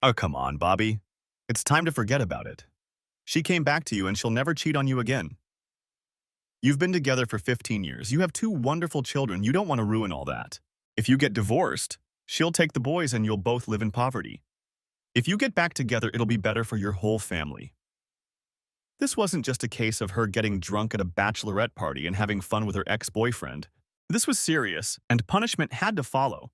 Oh, come on, Bobby. It's time to forget about it. She came back to you and she'll never cheat on you again. You've been together for 15 years. You have two wonderful children. You don't want to ruin all that. If you get divorced, she'll take the boys and you'll both live in poverty. If you get back together, it'll be better for your whole family. This wasn't just a case of her getting drunk at a bachelorette party and having fun with her ex-boyfriend. This was serious, and punishment had to follow.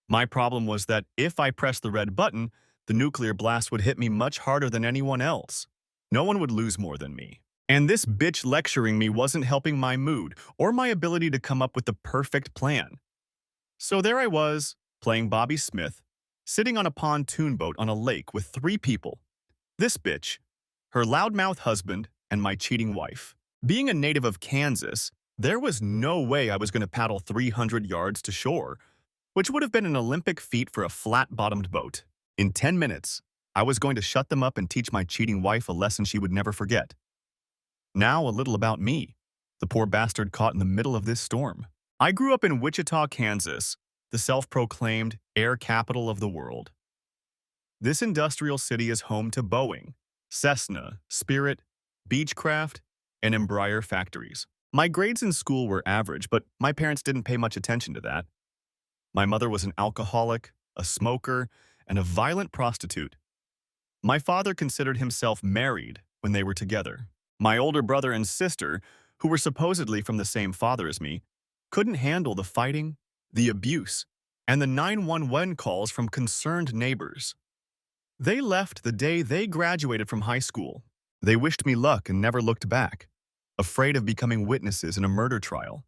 My problem was that if I pressed the red button, the nuclear blast would hit me much harder than anyone else. No one would lose more than me. And this bitch lecturing me wasn't helping my mood or my ability to come up with the perfect plan. So there I was, playing Bobby Smith, sitting on a pontoon boat on a lake with three people. This bitch, her loudmouth husband, and my cheating wife. Being a native of Kansas, there was no way I was going to paddle 300 yards to shore, which would have been an Olympic feat for a flat-bottomed boat. In 10 minutes, I was going to shut them up and teach my cheating wife a lesson she would never forget. Now a little about me, the poor bastard caught in the middle of this storm. I grew up in Wichita, Kansas, the self-proclaimed air capital of the world. This industrial city is home to Boeing, Cessna, Spirit, Beechcraft, and Embraer factories. My grades in school were average, but my parents didn't pay much attention to that. My mother was an alcoholic, a smoker, and a violent prostitute. My father considered himself married when they were together. My older brother and sister, who were supposedly from the same father as me, couldn't handle the fighting, the abuse, and the 911 calls from concerned neighbors. They left the day they graduated from high school. They wished me luck and never looked back, afraid of becoming witnesses in a murder trial.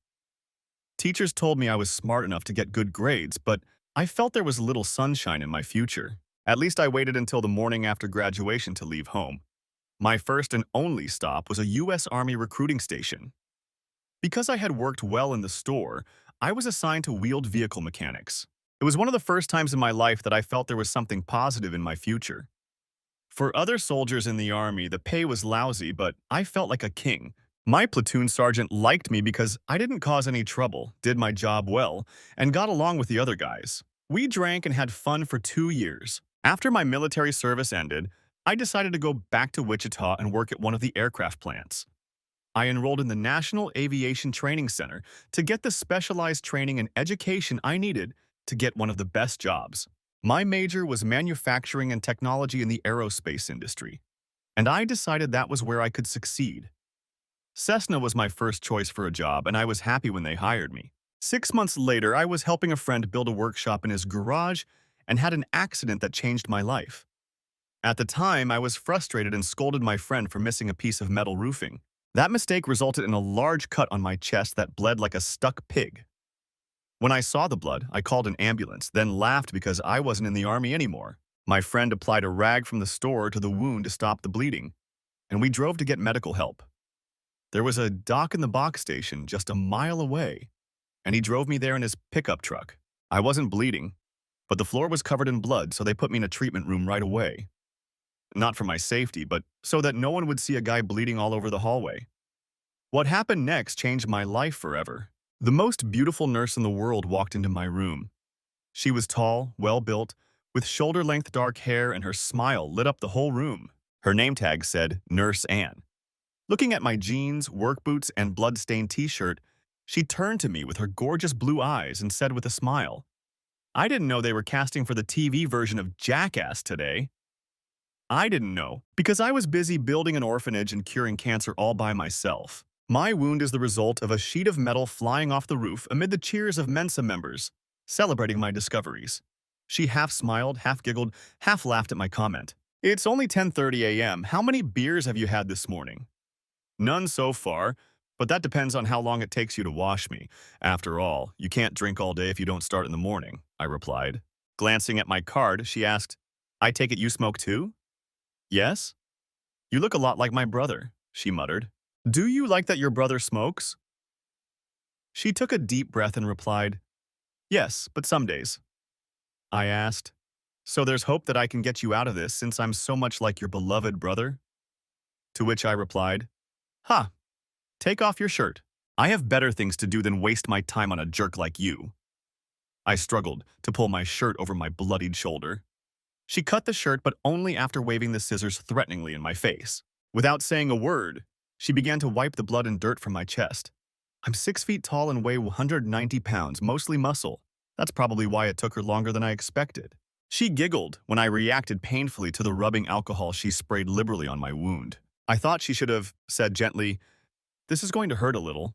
Teachers told me I was smart enough to get good grades, but I felt there was little sunshine in my future. At least I waited until the morning after graduation to leave home. My first and only stop was a U.S. Army recruiting station. Because I had worked well in the store, I was assigned to wheeled vehicle mechanics. It was one of the first times in my life that I felt there was something positive in my future. For other soldiers in the Army, the pay was lousy, but I felt like a king. My platoon sergeant liked me because I didn't cause any trouble, did my job well, and got along with the other guys. We drank and had fun for 2 years. After my military service ended, I decided to go back to Wichita and work at one of the aircraft plants. I enrolled in the National Aviation Training Center to get the specialized training and education I needed to get one of the best jobs. My major was manufacturing and technology in the aerospace industry, and I decided that was where I could succeed. Cessna was my first choice for a job, and I was happy when they hired me. 6 months later, I was helping a friend build a workshop in his garage and had an accident that changed my life. At the time, I was frustrated and scolded my friend for missing a piece of metal roofing. That mistake resulted in a large cut on my chest that bled like a stuck pig. When I saw the blood, I called an ambulance, then laughed because I wasn't in the Army anymore. My friend applied a rag from the store to the wound to stop the bleeding, and we drove to get medical help. There was a dock-in-the-box station just a mile away, and he drove me there in his pickup truck. I wasn't bleeding, but the floor was covered in blood, so they put me in a treatment room right away. Not for my safety, but so that no one would see a guy bleeding all over the hallway. What happened next changed my life forever. The most beautiful nurse in the world walked into my room. She was tall, well-built, with shoulder-length dark hair, and her smile lit up the whole room. Her name tag said Nurse Ann. Looking at my jeans, work boots, and blood-stained t-shirt, she turned to me with her gorgeous blue eyes and said with a smile, "I didn't know they were casting for the TV version of Jackass today." I didn't know, because I was busy building an orphanage and curing cancer all by myself. My wound is the result of a sheet of metal flying off the roof amid the cheers of Mensa members, celebrating my discoveries. She half smiled, half giggled, half laughed at my comment. "It's only 10:30 a.m. How many beers have you had this morning?" "None so far, but that depends on how long it takes you to wash me. After all, you can't drink all day if you don't start in the morning," I replied. Glancing at my card, she asked, "I take it you smoke too?" "Yes." "You look a lot like my brother," she muttered. "Do you like that your brother smokes?" She took a deep breath and replied, "Yes, but some days." I asked, "So there's hope that I can get you out of this since I'm so much like your beloved brother?" To which I replied, "Ha, take off your shirt. I have better things to do than waste my time on a jerk like you." I struggled to pull my shirt over my bloodied shoulder. She cut the shirt, but only after waving the scissors threateningly in my face. Without saying a word, she began to wipe the blood and dirt from my chest. I'm 6 feet tall and weigh 190 pounds, mostly muscle. That's probably why it took her longer than I expected. She giggled when I reacted painfully to the rubbing alcohol she sprayed liberally on my wound. I thought she should have said gently, "This is going to hurt a little."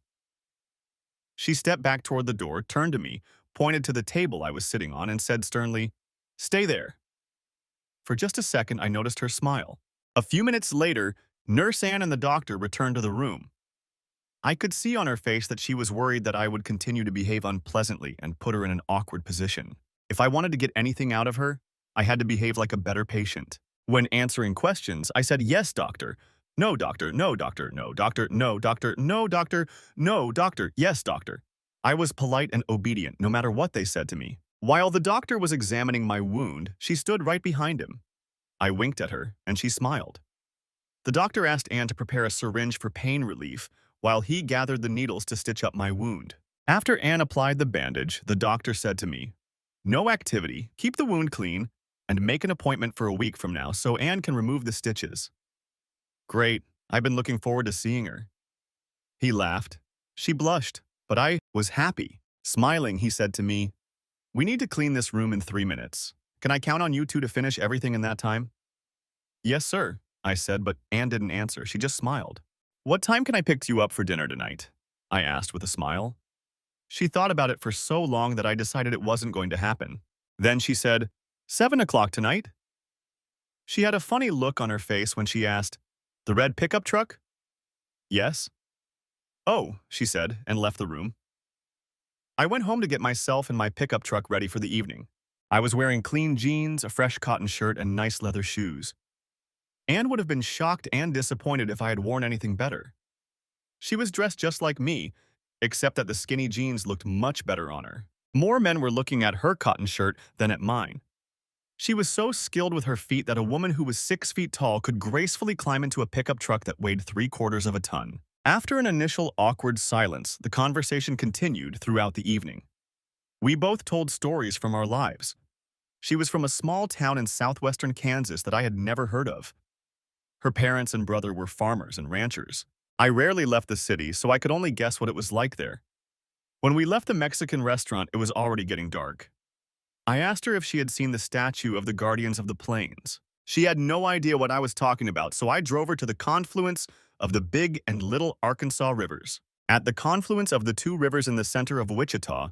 She stepped back toward the door, turned to me, pointed to the table I was sitting on, and said sternly, "Stay there." For just a second, I noticed her smile. A few minutes later, Nurse Ann and the doctor returned to the room. I could see on her face that she was worried that I would continue to behave unpleasantly and put her in an awkward position. If I wanted to get anything out of her, I had to behave like a better patient. When answering questions, I said, "Yes, doctor. No, doctor. No, doctor. No, doctor. No, doctor. No, doctor. No, doctor. Yes, doctor." I was polite and obedient no matter what they said to me. While the doctor was examining my wound, she stood right behind him. I winked at her, and she smiled. The doctor asked Anne to prepare a syringe for pain relief while he gathered the needles to stitch up my wound. After Anne applied the bandage, the doctor said to me, "No activity, keep the wound clean, and make an appointment for a week from now so Anne can remove the stitches." "Great, I've been looking forward to seeing her." He laughed. She blushed, but I was happy. Smiling, he said to me, "We need to clean this room in 3 minutes. Can I count on you two to finish everything in that time?" "Yes, sir," I said, but Anne didn't answer. She just smiled. "What time can I pick you up for dinner tonight?" I asked with a smile. She thought about it for so long that I decided it wasn't going to happen. Then she said, 7 o'clock tonight." She had a funny look on her face when she asked, "The red pickup truck?" "Yes." "Oh," she said, and left the room. I went home to get myself and my pickup truck ready for the evening. I was wearing clean jeans, a fresh cotton shirt, and nice leather shoes. Anne would have been shocked and disappointed if I had worn anything better. She was dressed just like me, except that the skinny jeans looked much better on her. More men were looking at her cotton shirt than at mine. She was so skilled with her feet that a woman who was 6 feet tall could gracefully climb into a pickup truck that weighed 3/4 of a ton. After an initial awkward silence, the conversation continued throughout the evening. We both told stories from our lives. She was from a small town in southwestern Kansas that I had never heard of. Her parents and brother were farmers and ranchers. I rarely left the city, so I could only guess what it was like there. When we left the Mexican restaurant, it was already getting dark. I asked her if she had seen the statue of the Guardians of the Plains. She had no idea what I was talking about, so I drove her to the confluence of the Big and Little Arkansas rivers. At the confluence of the two rivers in the center of Wichita,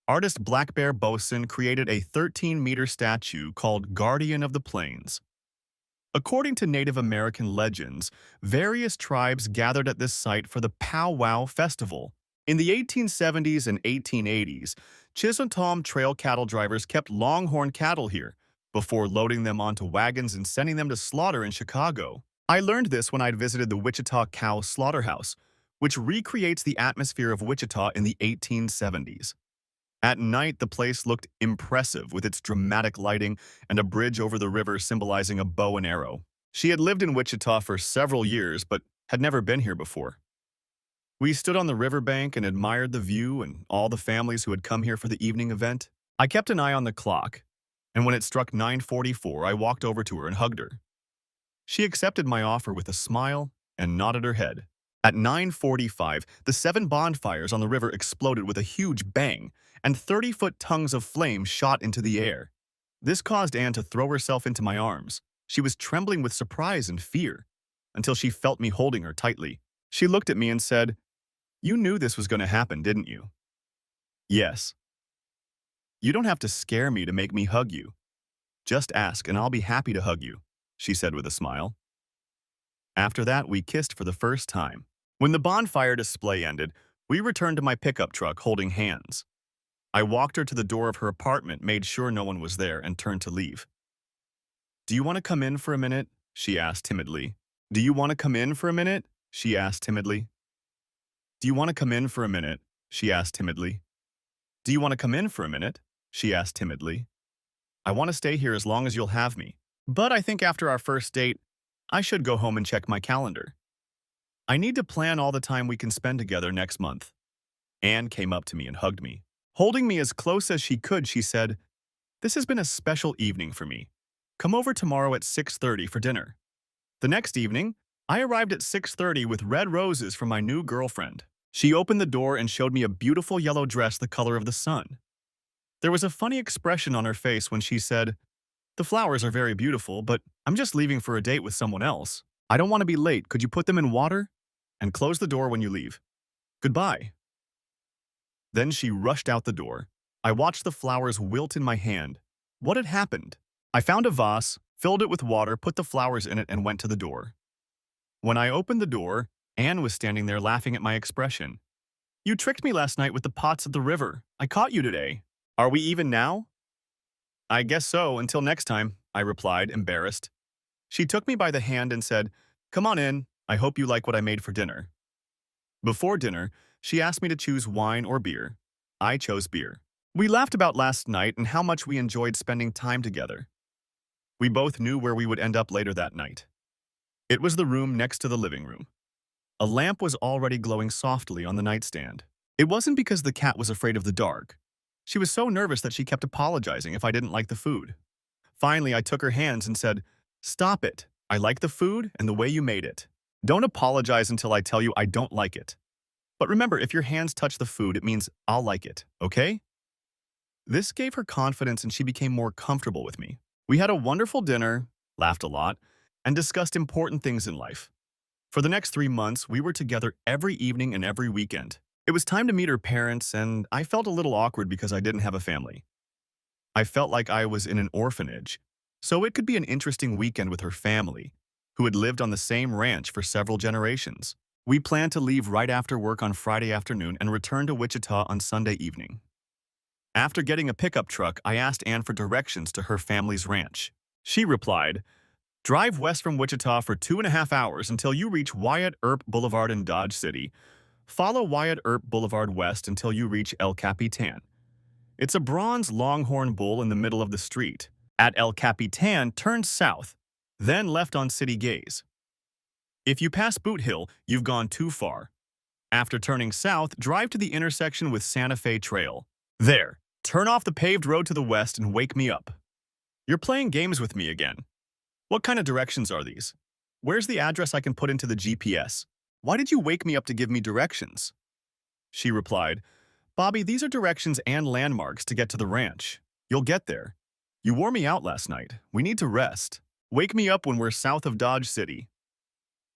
artist Black Bear Boson created a 13-meter statue called Guardian of the Plains. According to Native American legends, various tribes gathered at this site for the Pow Wow Festival. In the 1870s and 1880s, Chisholm Trail cattle drivers kept longhorn cattle here before loading them onto wagons and sending them to slaughter in Chicago. I learned this when I'd visited the Wichita Cow Slaughterhouse, which recreates the atmosphere of Wichita in the 1870s. At night, the place looked impressive with its dramatic lighting and a bridge over the river symbolizing a bow and arrow. She had lived in Wichita for several years, but had never been here before. We stood on the riverbank and admired the view and all the families who had come here for the evening event. I kept an eye on the clock, and when it struck 9:44, I walked over to her and hugged her. She accepted my offer with a smile and nodded her head. At 9:45, the 7 bonfires on the river exploded with a huge bang, and 30-foot tongues of flame shot into the air. This caused Anne to throw herself into my arms. She was trembling with surprise and fear, until she felt me holding her tightly. She looked at me and said, "You knew this was going to happen, didn't you?" "Yes." "You don't have to scare me to make me hug you. Just ask and I'll be happy to hug you," she said with a smile. After that, we kissed for the first time. When the bonfire display ended, we returned to my pickup truck holding hands. I walked her to the door of her apartment, made sure no one was there, and turned to leave. "Do you want to come in for a minute?" she asked timidly. "Do you want to come in for a minute?" she asked timidly. "Do you want to come in for a minute?" she asked timidly. "Do you want to come in for a minute?" she asked timidly. "I want to stay here as long as you'll have me, but I think after our first date, I should go home and check my calendar. I need to plan all the time we can spend together next month." Anne came up to me and hugged me. Holding me as close as she could, she said, "This has been a special evening for me. Come over tomorrow at 6:30 for dinner. The next evening, I arrived at 6:30 with red roses from my new girlfriend. She opened the door and showed me a beautiful yellow dress the color of the sun. There was a funny expression on her face when she said, "The flowers are very beautiful, but I'm just leaving for a date with someone else. I don't want to be late. Could you put them in water? And close the door when you leave. Goodbye." Then she rushed out the door. I watched the flowers wilt in my hand. What had happened? I found a vase, filled it with water, put the flowers in it, and went to the door. When I opened the door, Anne was standing there laughing at my expression. "You tricked me last night with the pots at the river. I caught you today. Are we even now?" "I guess so, until next time," I replied, embarrassed. She took me by the hand and said, "Come on in. I hope you like what I made for dinner." Before dinner, she asked me to choose wine or beer. I chose beer. We laughed about last night and how much we enjoyed spending time together. We both knew where we would end up later that night. It was the room next to the living room. A lamp was already glowing softly on the nightstand. It wasn't because the cat was afraid of the dark. She was so nervous that she kept apologizing if I didn't like the food. Finally, I took her hands and said, "Stop it. I like the food and the way you made it. Don't apologize until I tell you I don't like it. But remember, if your hands touch the food, it means I'll like it, okay?" This gave her confidence and she became more comfortable with me. We had a wonderful dinner, laughed a lot, and discussed important things in life. For the next 3 months, we were together every evening and every weekend. It was time to meet her parents, and I felt a little awkward because I didn't have a family. I felt like I was in an orphanage, so it could be an interesting weekend with her family, who had lived on the same ranch for several generations. We planned to leave right after work on Friday afternoon and return to Wichita on Sunday evening. After getting a pickup truck, I asked Anne for directions to her family's ranch. She replied, "Drive west from Wichita for 2.5 hours until you reach Wyatt Earp Boulevard in Dodge City. Follow Wyatt Earp Boulevard west until you reach El Capitan. It's a bronze longhorn bull in the middle of the street. At El Capitan, turn south, then left on City Gaze. If you pass Boot Hill, you've gone too far. After turning south, drive to the intersection with Santa Fe Trail. There, turn off the paved road to the west and wake me up." You're playing games with me again. What kind of directions are these? Where's the address I can put into the GPS? Why did you wake me up to give me directions? She replied, "Bobby, these are directions and landmarks to get to the ranch. You'll get there. You wore me out last night. We need to rest. Wake me up when we're south of Dodge City."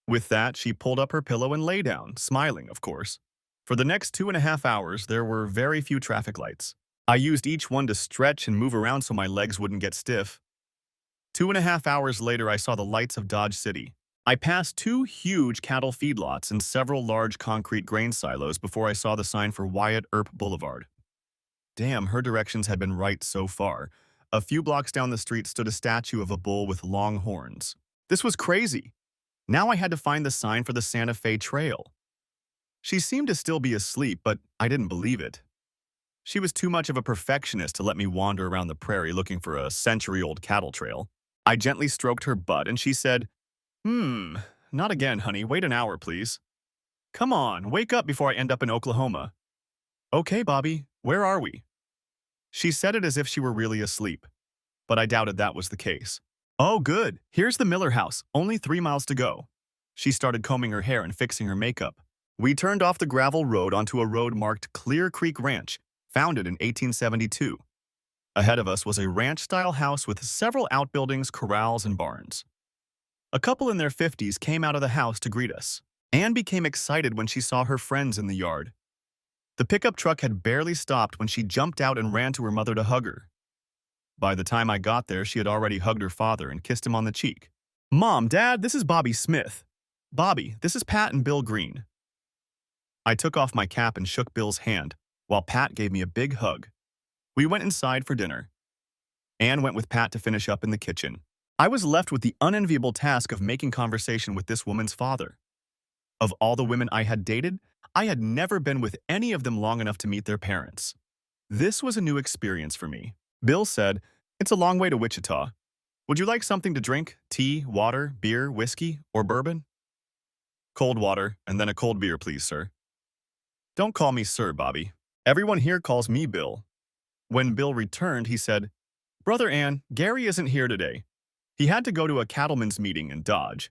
With that, she pulled up her pillow and lay down, smiling, of course. For the next 2.5 hours, there were very few traffic lights. I used each one to stretch and move around so my legs wouldn't get stiff. 2.5 hours later, I saw the lights of Dodge City. I passed 2 huge cattle feedlots and several large concrete grain silos before I saw the sign for Wyatt Earp Boulevard. Damn, her directions had been right so far. A few blocks down the street stood a statue of a bull with long horns. This was crazy. Now I had to find the sign for the Santa Fe Trail. She seemed to still be asleep, but I didn't believe it. She was too much of a perfectionist to let me wander around the prairie looking for a century-old cattle trail. I gently stroked her butt and she said, Not again, honey. Wait an hour, please. Come on, wake up before I end up in Oklahoma." "Okay, Bobby, where are we?" She said it as if she were really asleep, but I doubted that was the case. "Oh, good. Here's the Miller house, only 3 miles to go." She started combing her hair and fixing her makeup. We turned off the gravel road onto a road marked Clear Creek Ranch, founded in 1872. Ahead of us was a ranch-style house with several outbuildings, corrals, and barns. A couple in their 50s came out of the house to greet us. Anne became excited when she saw her friends in the yard. The pickup truck had barely stopped when she jumped out and ran to her mother to hug her. By the time I got there, she had already hugged her father and kissed him on the cheek. "Mom, Dad, this is Bobby Smith. Bobby, this is Pat and Bill Green." I took off my cap and shook Bill's hand, while Pat gave me a big hug. We went inside for dinner. Anne went with Pat to finish up in the kitchen. I was left with the unenviable task of making conversation with this woman's father. Of all the women I had dated, I had never been with any of them long enough to meet their parents. This was a new experience for me. Bill said, "It's a long way to Wichita. Would you like something to drink? Tea, water, beer, whiskey, or bourbon?" "Cold water, and then a cold beer, please, sir." "Don't call me sir, Bobby. Everyone here calls me Bill." When Bill returned, he said, "Brother Ann, Gary isn't here today. He had to go to a cattleman's meeting in Dodge.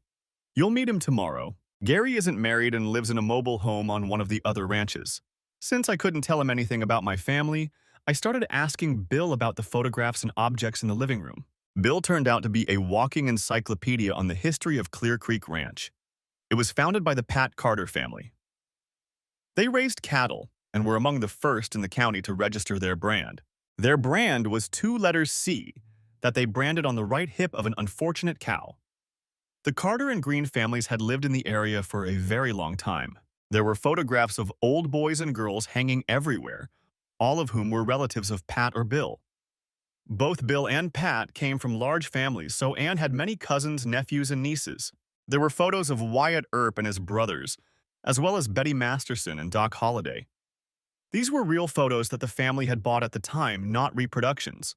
You'll meet him tomorrow. Gary isn't married and lives in a mobile home on one of the other ranches. Since I couldn't tell him anything about my family, I started asking Bill about the photographs and objects in the living room. Bill turned out to be a walking encyclopedia on the history of Clear Creek Ranch. It was founded by the Pat Carter family. They raised cattle and were among the first in the county to register their brand. Their brand was two letters C that they branded on the right hip of an unfortunate cow. The Carter and Green families had lived in the area for a very long time. There were photographs of old boys and girls hanging everywhere, all of whom were relatives of Pat or Bill. Both Bill and Pat came from large families, so Ann had many cousins, nephews, and nieces. There were photos of Wyatt Earp and his brothers, as well as Betty Masterson and Doc Holliday. These were real photos that the family had bought at the time, not reproductions.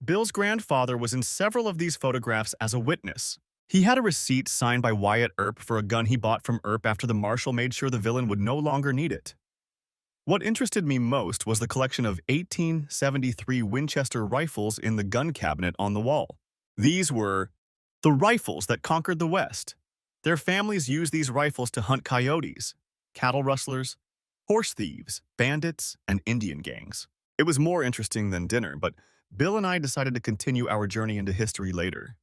Bill's grandfather was in several of these photographs as a witness. He had a receipt signed by Wyatt Earp for a gun he bought from Earp after the marshal made sure the villain would no longer need it. What interested me most was the collection of 1873 Winchester rifles in the gun cabinet on the wall. These were the rifles that conquered the West. Their families used these rifles to hunt coyotes, cattle rustlers, horse thieves, bandits, and Indian gangs. It was more interesting than dinner, but Bill and I decided to continue our journey into history later.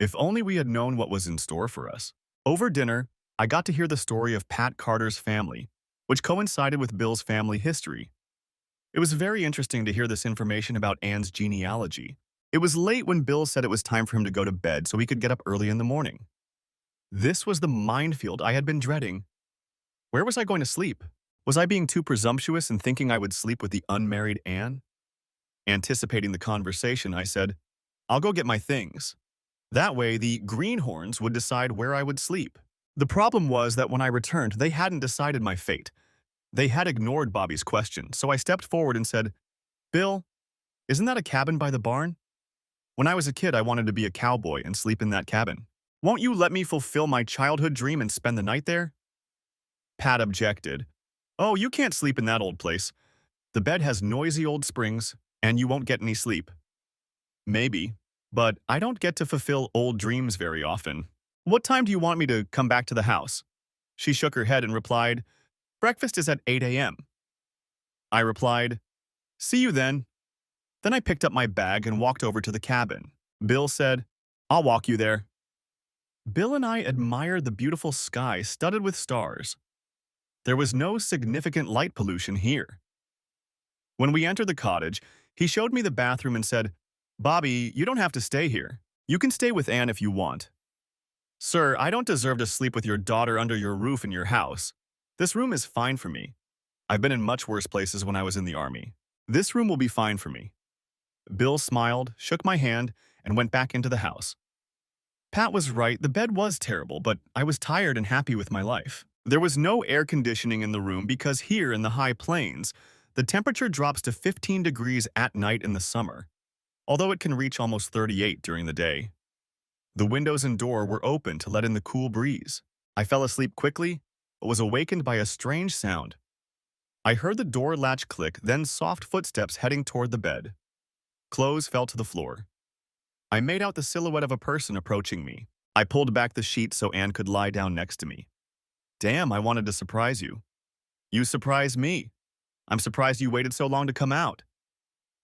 If only we had known what was in store for us. Over dinner, I got to hear the story of Pat Carter's family, which coincided with Bill's family history. It was very interesting to hear this information about Ann's genealogy. It was late when Bill said it was time for him to go to bed so he could get up early in the morning. This was the minefield I had been dreading. Where was I going to sleep? Was I being too presumptuous in thinking I would sleep with the unmarried Ann? Anticipating the conversation, I said, "I'll go get my things." That way, the greenhorns would decide where I would sleep. The problem was that when I returned, they hadn't decided my fate. They had ignored Bobby's question, so I stepped forward and said, "Bill, isn't that a cabin by the barn? When I was a kid, I wanted to be a cowboy and sleep in that cabin. Won't you let me fulfill my childhood dream and spend the night there?" Pat objected. "Oh, you can't sleep in that old place. The bed has noisy old springs, and you won't get any sleep." "Maybe, but I don't get to fulfill old dreams very often. What time do you want me to come back to the house?" She shook her head and replied, "Breakfast is at 8 a.m. I replied, "See you then." Then I picked up my bag and walked over to the cabin. Bill said, "I'll walk you there." Bill and I admired the beautiful sky studded with stars. There was no significant light pollution here. When we entered the cottage, he showed me the bathroom and said, "Bobby, you don't have to stay here. You can stay with Ann if you want." "Sir, I don't deserve to sleep with your daughter under your roof in your house. This room is fine for me. I've been in much worse places when I was in the army. This room will be fine for me." Bill smiled, shook my hand, and went back into the house. Pat was right, the bed was terrible, but I was tired and happy with my life. There was no air conditioning in the room because here in the high plains, the temperature drops to 15 degrees at night in the summer, although it can reach almost 38 during the day. The windows and door were open to let in the cool breeze. I fell asleep quickly, but was awakened by a strange sound. I heard the door latch click, then soft footsteps heading toward the bed. Clothes fell to the floor. I made out the silhouette of a person approaching me. I pulled back the sheet so Ann could lie down next to me. "Damn, I wanted to surprise you." "You surprised me. I'm surprised you waited so long to come out."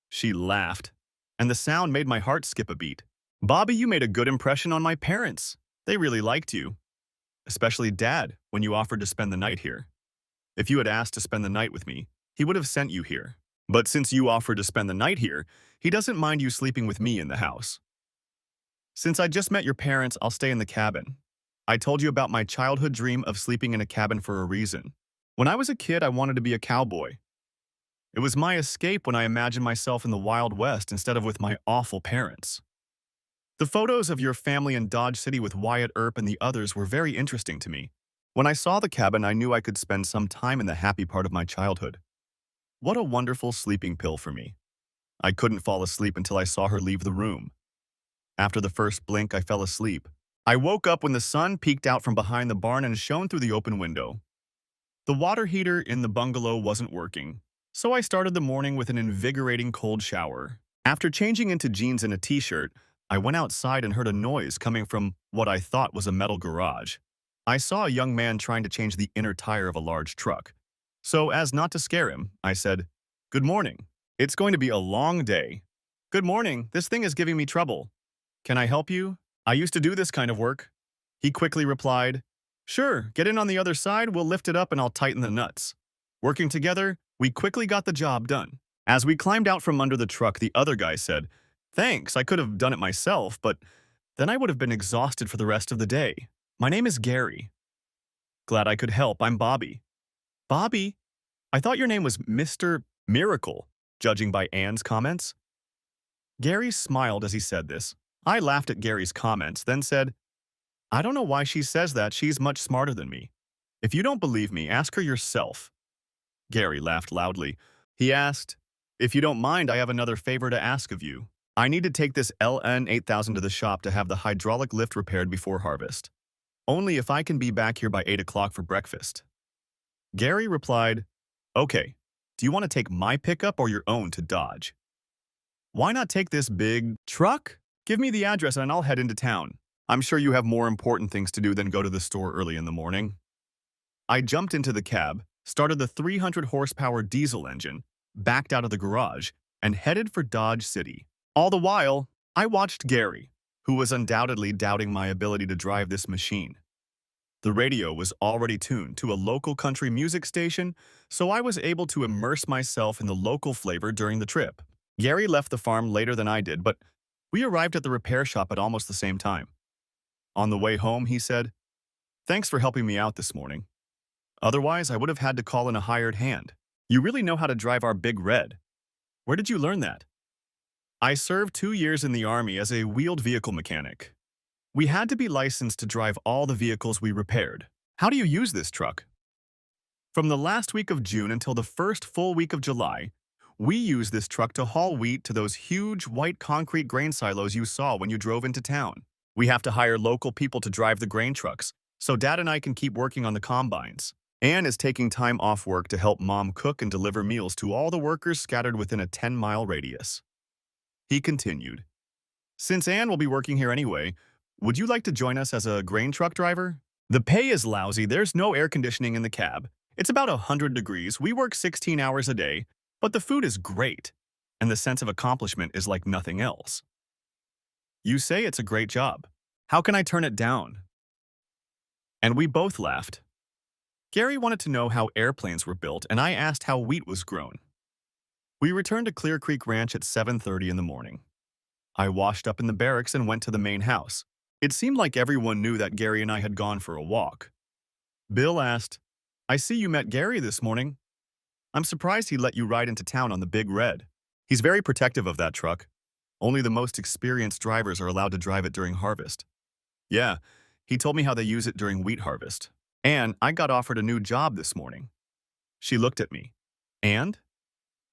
She laughed, and the sound made my heart skip a beat. "Bobby, you made a good impression on my parents. They really liked you. Especially Dad, when you offered to spend the night here. If you had asked to spend the night with me, he would have sent you here. But since you offered to spend the night here, he doesn't mind you sleeping with me in the house. Since I just met your parents, I'll stay in the cabin. I told you about my childhood dream of sleeping in a cabin for a reason. When I was a kid, I wanted to be a cowboy. It was my escape when I imagined myself in the Wild West instead of with my awful parents. The photos of your family in Dodge City with Wyatt Earp and the others were very interesting to me. When I saw the cabin, I knew I could spend some time in the happy part of my childhood. What a wonderful sleeping pill for me. I couldn't fall asleep until I saw her leave the room. After the first blink, I fell asleep. I woke up when the sun peeked out from behind the barn and shone through the open window. The water heater in the bungalow wasn't working, so I started the morning with an invigorating cold shower. After changing into jeans and a t-shirt, I went outside and heard a noise coming from what I thought was a metal garage. I saw a young man trying to change the inner tire of a large truck. So, as not to scare him, I said, "Good morning. It's going to be a long day." "Good morning. This thing is giving me trouble. Can I help you? I used to do this kind of work." He quickly replied, "Sure, get in on the other side, we'll lift it up and I'll tighten the nuts." Working together, we quickly got the job done. As we climbed out from under the truck, the other guy said, "Thanks, I could have done it myself, but then I would have been exhausted for the rest of the day. My name is Gary." "Glad I could help. I'm Bobby." "Bobby? I thought your name was Mr. Miracle," judging by Anne's comments. Gary smiled as he said this. I laughed at Gary's comments, then said, "I don't know why she says that. She's much smarter than me. If you don't believe me, ask her yourself." Gary laughed loudly. He asked, "If you don't mind, I have another favor to ask of you. I need to take this LN 8000 to the shop to have the hydraulic lift repaired before harvest. Only if I can be back here by 8 o'clock for breakfast." Gary replied, "Okay, do you want to take my pickup or your own to Dodge?" "Why not take this big truck? Give me the address and I'll head into town. I'm sure you have more important things to do than go to the store early in the morning." I jumped into the cab, started the 300 horsepower diesel engine, backed out of the garage, and headed for Dodge City. All the while, I watched Gary, who was undoubtedly doubting my ability to drive this machine. The radio was already tuned to a local country music station, so I was able to immerse myself in the local flavor during the trip. Gary left the farm later than I did, but we arrived at the repair shop at almost the same time. On the way home, he said, "Thanks for helping me out this morning. Otherwise, I would have had to call in a hired hand. You really know how to drive our Big Red. Where did you learn that?" "I served 2 years in the Army as a wheeled vehicle mechanic. We had to be licensed to drive all the vehicles we repaired." "How do you use this truck?" "From the last week of June until the first full week of July, we use this truck to haul wheat to those huge white concrete grain silos you saw when you drove into town. We have to hire local people to drive the grain trucks, so Dad and I can keep working on the combines. Anne is taking time off work to help Mom cook and deliver meals to all the workers scattered within a 10-mile radius." He continued, "Since Anne will be working here anyway, would you like to join us as a grain truck driver? The pay is lousy, there's no air conditioning in the cab. It's about 100 degrees, we work 16 hours a day, but the food is great, and the sense of accomplishment is like nothing else. You say it's a great job. How can I turn it down?" And we both laughed. Gary wanted to know how airplanes were built, and I asked how wheat was grown. We returned to Clear Creek Ranch at 7:30 in the morning. I washed up in the barracks and went to the main house. It seemed like everyone knew that Gary and I had gone for a walk. Bill asked, "I see you met Gary this morning. I'm surprised he let you ride into town on the Big Red. He's very protective of that truck. Only the most experienced drivers are allowed to drive it during harvest." "Yeah, he told me how they use it during wheat harvest. And I got offered a new job this morning." She looked at me. "And?"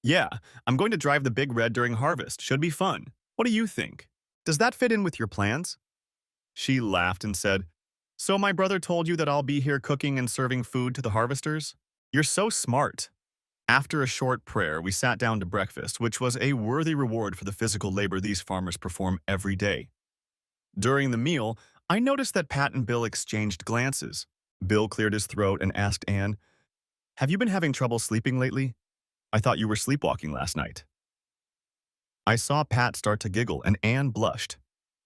"Yeah, I'm going to drive the Big Red during harvest. Should be fun. What do you think? Does that fit in with your plans?" She laughed and said, "So my brother told you that I'll be here cooking and serving food to the harvesters? You're so smart." After a short prayer, we sat down to breakfast, which was a worthy reward for the physical labor these farmers perform every day. During the meal, I noticed that Pat and Bill exchanged glances. Bill cleared his throat and asked Anne, "Have you been having trouble sleeping lately? I thought you were sleepwalking last night." I saw Pat start to giggle and Anne blushed.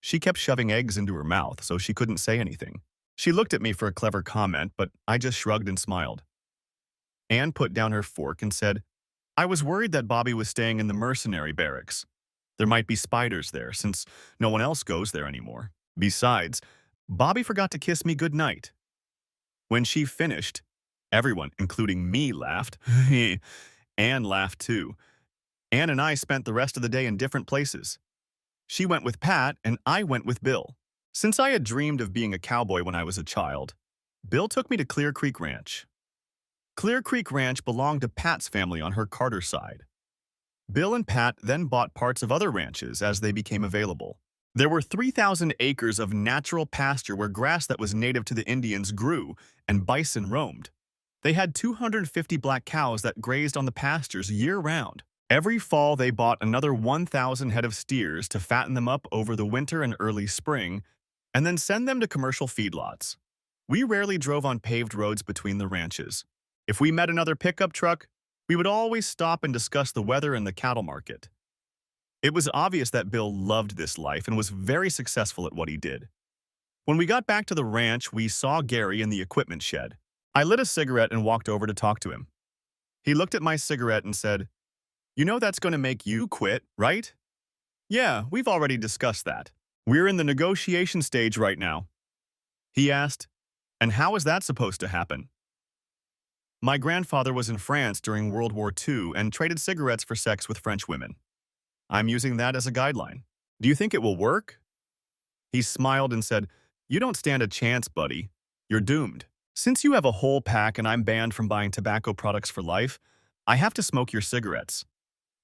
She kept shoving eggs into her mouth, so she couldn't say anything. She looked at me for a clever comment, but I just shrugged and smiled. Anne put down her fork and said, "I was worried that Bobby was staying in the mercenary barracks. There might be spiders there, since no one else goes there anymore. Besides, Bobby forgot to kiss me goodnight." When she finished, everyone, including me, laughed. Anne laughed too. Anne and I spent the rest of the day in different places. She went with Pat, and I went with Bill. Since I had dreamed of being a cowboy when I was a child, Bill took me to Clear Creek Ranch. Clear Creek Ranch belonged to Pat's family on her Carter side. Bill and Pat then bought parts of other ranches as they became available. There were 3,000 acres of natural pasture where grass that was native to the Indians grew and bison roamed. They had 250 black cows that grazed on the pastures year-round. Every fall, they bought another 1,000 head of steers to fatten them up over the winter and early spring, and then send them to commercial feedlots. We rarely drove on paved roads between the ranches. If we met another pickup truck, we would always stop and discuss the weather and the cattle market. It was obvious that Bill loved this life and was very successful at what he did. When we got back to the ranch, we saw Gary in the equipment shed. I lit a cigarette and walked over to talk to him. He looked at my cigarette and said, "You know that's going to make you quit, right?" "Yeah, we've already discussed that. We're in the negotiation stage right now." He asked, "And how is that supposed to happen?" "My grandfather was in France during World War II and traded cigarettes for sex with French women. I'm using that as a guideline. Do you think it will work?" He smiled and said, "You don't stand a chance, buddy. You're doomed. Since you have a whole pack and I'm banned from buying tobacco products for life, I have to smoke your cigarettes."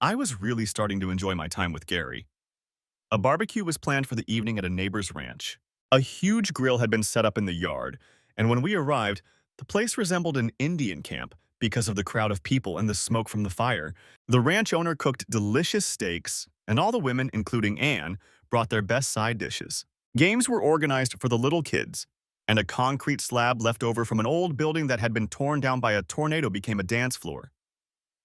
I was really starting to enjoy my time with Gary. A barbecue was planned for the evening at a neighbor's ranch. A huge grill had been set up in the yard, and when we arrived, the place resembled an Indian camp because of the crowd of people and the smoke from the fire. The ranch owner cooked delicious steaks, and all the women, including Anne, brought their best side dishes. Games were organized for the little kids, and a concrete slab left over from an old building that had been torn down by a tornado became a dance floor.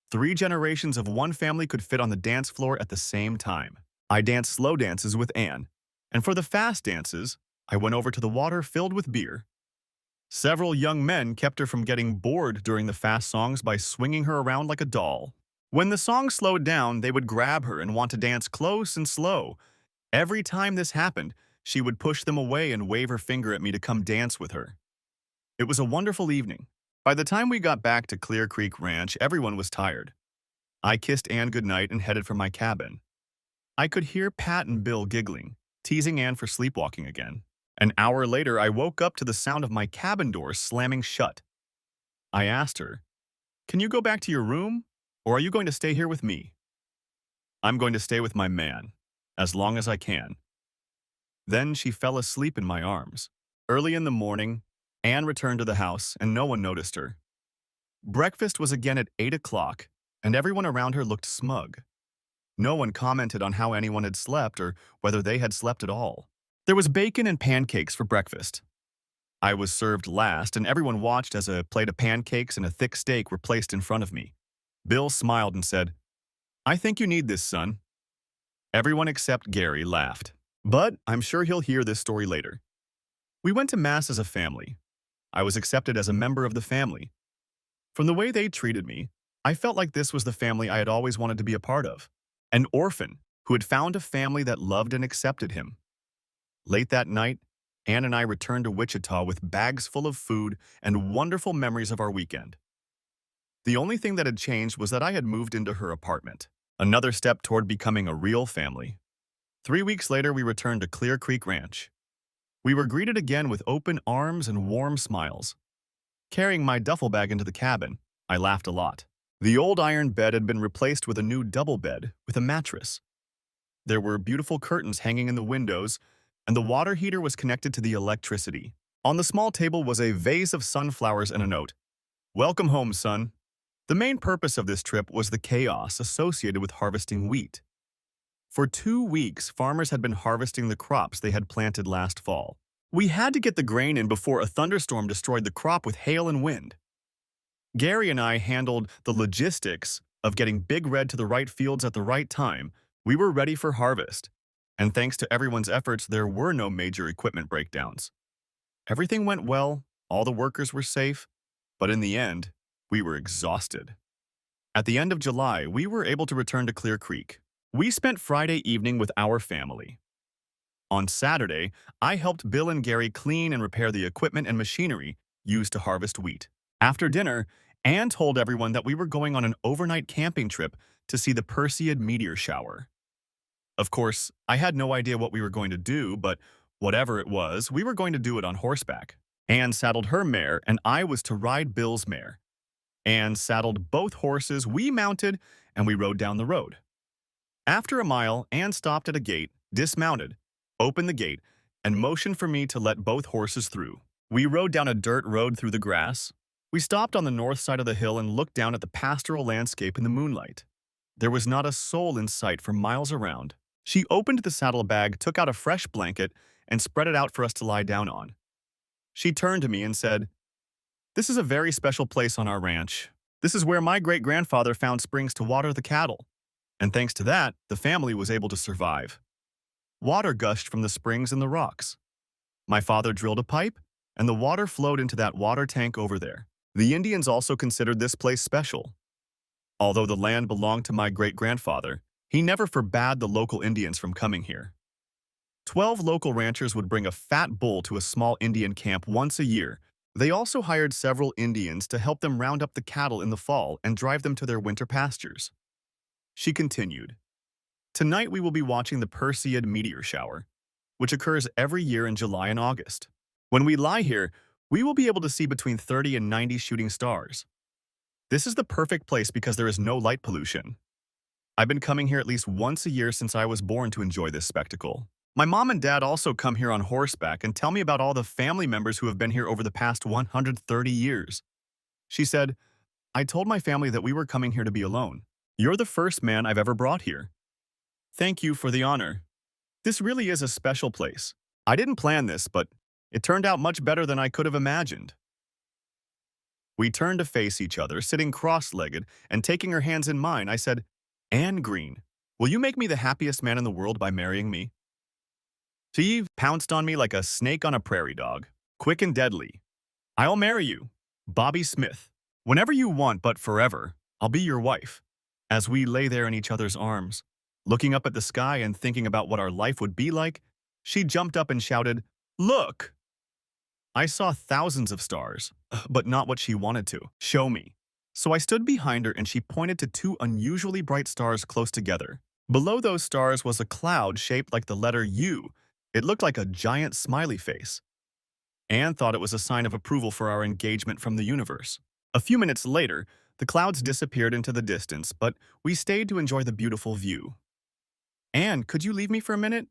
3 generations of one family could fit on the dance floor at the same time. I danced slow dances with Anne, and for the fast dances, I went over to the water filled with beer. Several young men kept her from getting bored during the fast songs by swinging her around like a doll. When the song slowed down, they would grab her and want to dance close and slow. Every time this happened, she would push them away and wave her finger at me to come dance with her. It was a wonderful evening. By the time we got back to Clear Creek Ranch, everyone was tired. I kissed Anne goodnight and headed for my cabin. I could hear Pat and Bill giggling, teasing Anne for sleepwalking again. An hour later, I woke up to the sound of my cabin door slamming shut. I asked her, "Can you go back to your room, or are you going to stay here with me?" "I'm going to stay with my man, as long as I can." Then she fell asleep in my arms. Early in the morning, Anne returned to the house, and no one noticed her. Breakfast was again at 8 o'clock, and everyone around her looked smug. No one commented on how anyone had slept or whether they had slept at all. There was bacon and pancakes for breakfast. I was served last, and everyone watched as a plate of pancakes and a thick steak were placed in front of me. Bill smiled and said, "I think you need this, son." Everyone except Gary laughed, but I'm sure he'll hear this story later. We went to Mass as a family. I was accepted as a member of the family. From the way they treated me, I felt like this was the family I had always wanted to be a part of. An orphan who had found a family that loved and accepted him. Late that night, Anne and I returned to Wichita with bags full of food and wonderful memories of our weekend. The only thing that had changed was that I had moved into her apartment, another step toward becoming a real family. 3 weeks later, we returned to Clear Creek Ranch. We were greeted again with open arms and warm smiles. Carrying my duffel bag into the cabin, I laughed a lot. The old iron bed had been replaced with a new double bed with a mattress. There were beautiful curtains hanging in the windows, and the water heater was connected to the electricity. On the small table was a vase of sunflowers and a note. "Welcome home, son." The main purpose of this trip was the chaos associated with harvesting wheat. For 2 weeks, farmers had been harvesting the crops they had planted last fall. We had to get the grain in before a thunderstorm destroyed the crop with hail and wind. Gary and I handled the logistics of getting Big Red to the right fields at the right time. We were ready for harvest, and thanks to everyone's efforts, there were no major equipment breakdowns. Everything went well, all the workers were safe, but in the end, we were exhausted. At the end of July, we were able to return to Clear Creek. We spent Friday evening with our family. On Saturday, I helped Bill and Gary clean and repair the equipment and machinery used to harvest wheat. After dinner, Anne told everyone that we were going on an overnight camping trip to see the Perseid meteor shower. Of course, I had no idea what we were going to do, but whatever it was, we were going to do it on horseback. Anne saddled her mare, and I was to ride Bill's mare. Anne saddled both horses, we mounted, and we rode down the road. After a mile, Anne stopped at a gate, dismounted, opened the gate, and motioned for me to let both horses through. We rode down a dirt road through the grass. We stopped on the north side of the hill and looked down at the pastoral landscape in the moonlight. There was not a soul in sight for miles around. She opened the saddlebag, took out a fresh blanket, and spread it out for us to lie down on. She turned to me and said, "This is a very special place on our ranch. This is where my great-grandfather found springs to water the cattle. And thanks to that, the family was able to survive. Water gushed from the springs in the rocks. My father drilled a pipe, and the water flowed into that water tank over there. The Indians also considered this place special. Although the land belonged to my great-grandfather, he never forbade the local Indians from coming here. 12 local ranchers would bring a fat bull to a small Indian camp once a year. They also hired several Indians to help them round up the cattle in the fall and drive them to their winter pastures." She continued, "Tonight we will be watching the Perseid meteor shower, which occurs every year in July and August. When we lie here, we will be able to see between 30 and 90 shooting stars. This is the perfect place because there is no light pollution. I've been coming here at least once a year since I was born to enjoy this spectacle. My mom and dad also come here on horseback and tell me about all the family members who have been here over the past 130 years. She said, I told my family that we were coming here to be alone. You're the first man I've ever brought here. Thank you for the honor. This really is a special place. I didn't plan this, but it turned out much better than I could have imagined." We turned to face each other, sitting cross-legged, and taking her hands in mine, I said, "Anne Green, will you make me the happiest man in the world by marrying me?" She pounced on me like a snake on a prairie dog, quick and deadly. "I'll marry you, Bobby Smith. Whenever you want, but forever, I'll be your wife." As we lay there in each other's arms, looking up at the sky and thinking about what our life would be like, she jumped up and shouted, "Look!" I saw thousands of stars, but not what she wanted to show me. So I stood behind her and she pointed to two unusually bright stars close together. Below those stars was a cloud shaped like the letter U. It looked like a giant smiley face. Anne thought it was a sign of approval for our engagement from the universe. A few minutes later, the clouds disappeared into the distance, but we stayed to enjoy the beautiful view. "Anne, could you leave me for a minute?"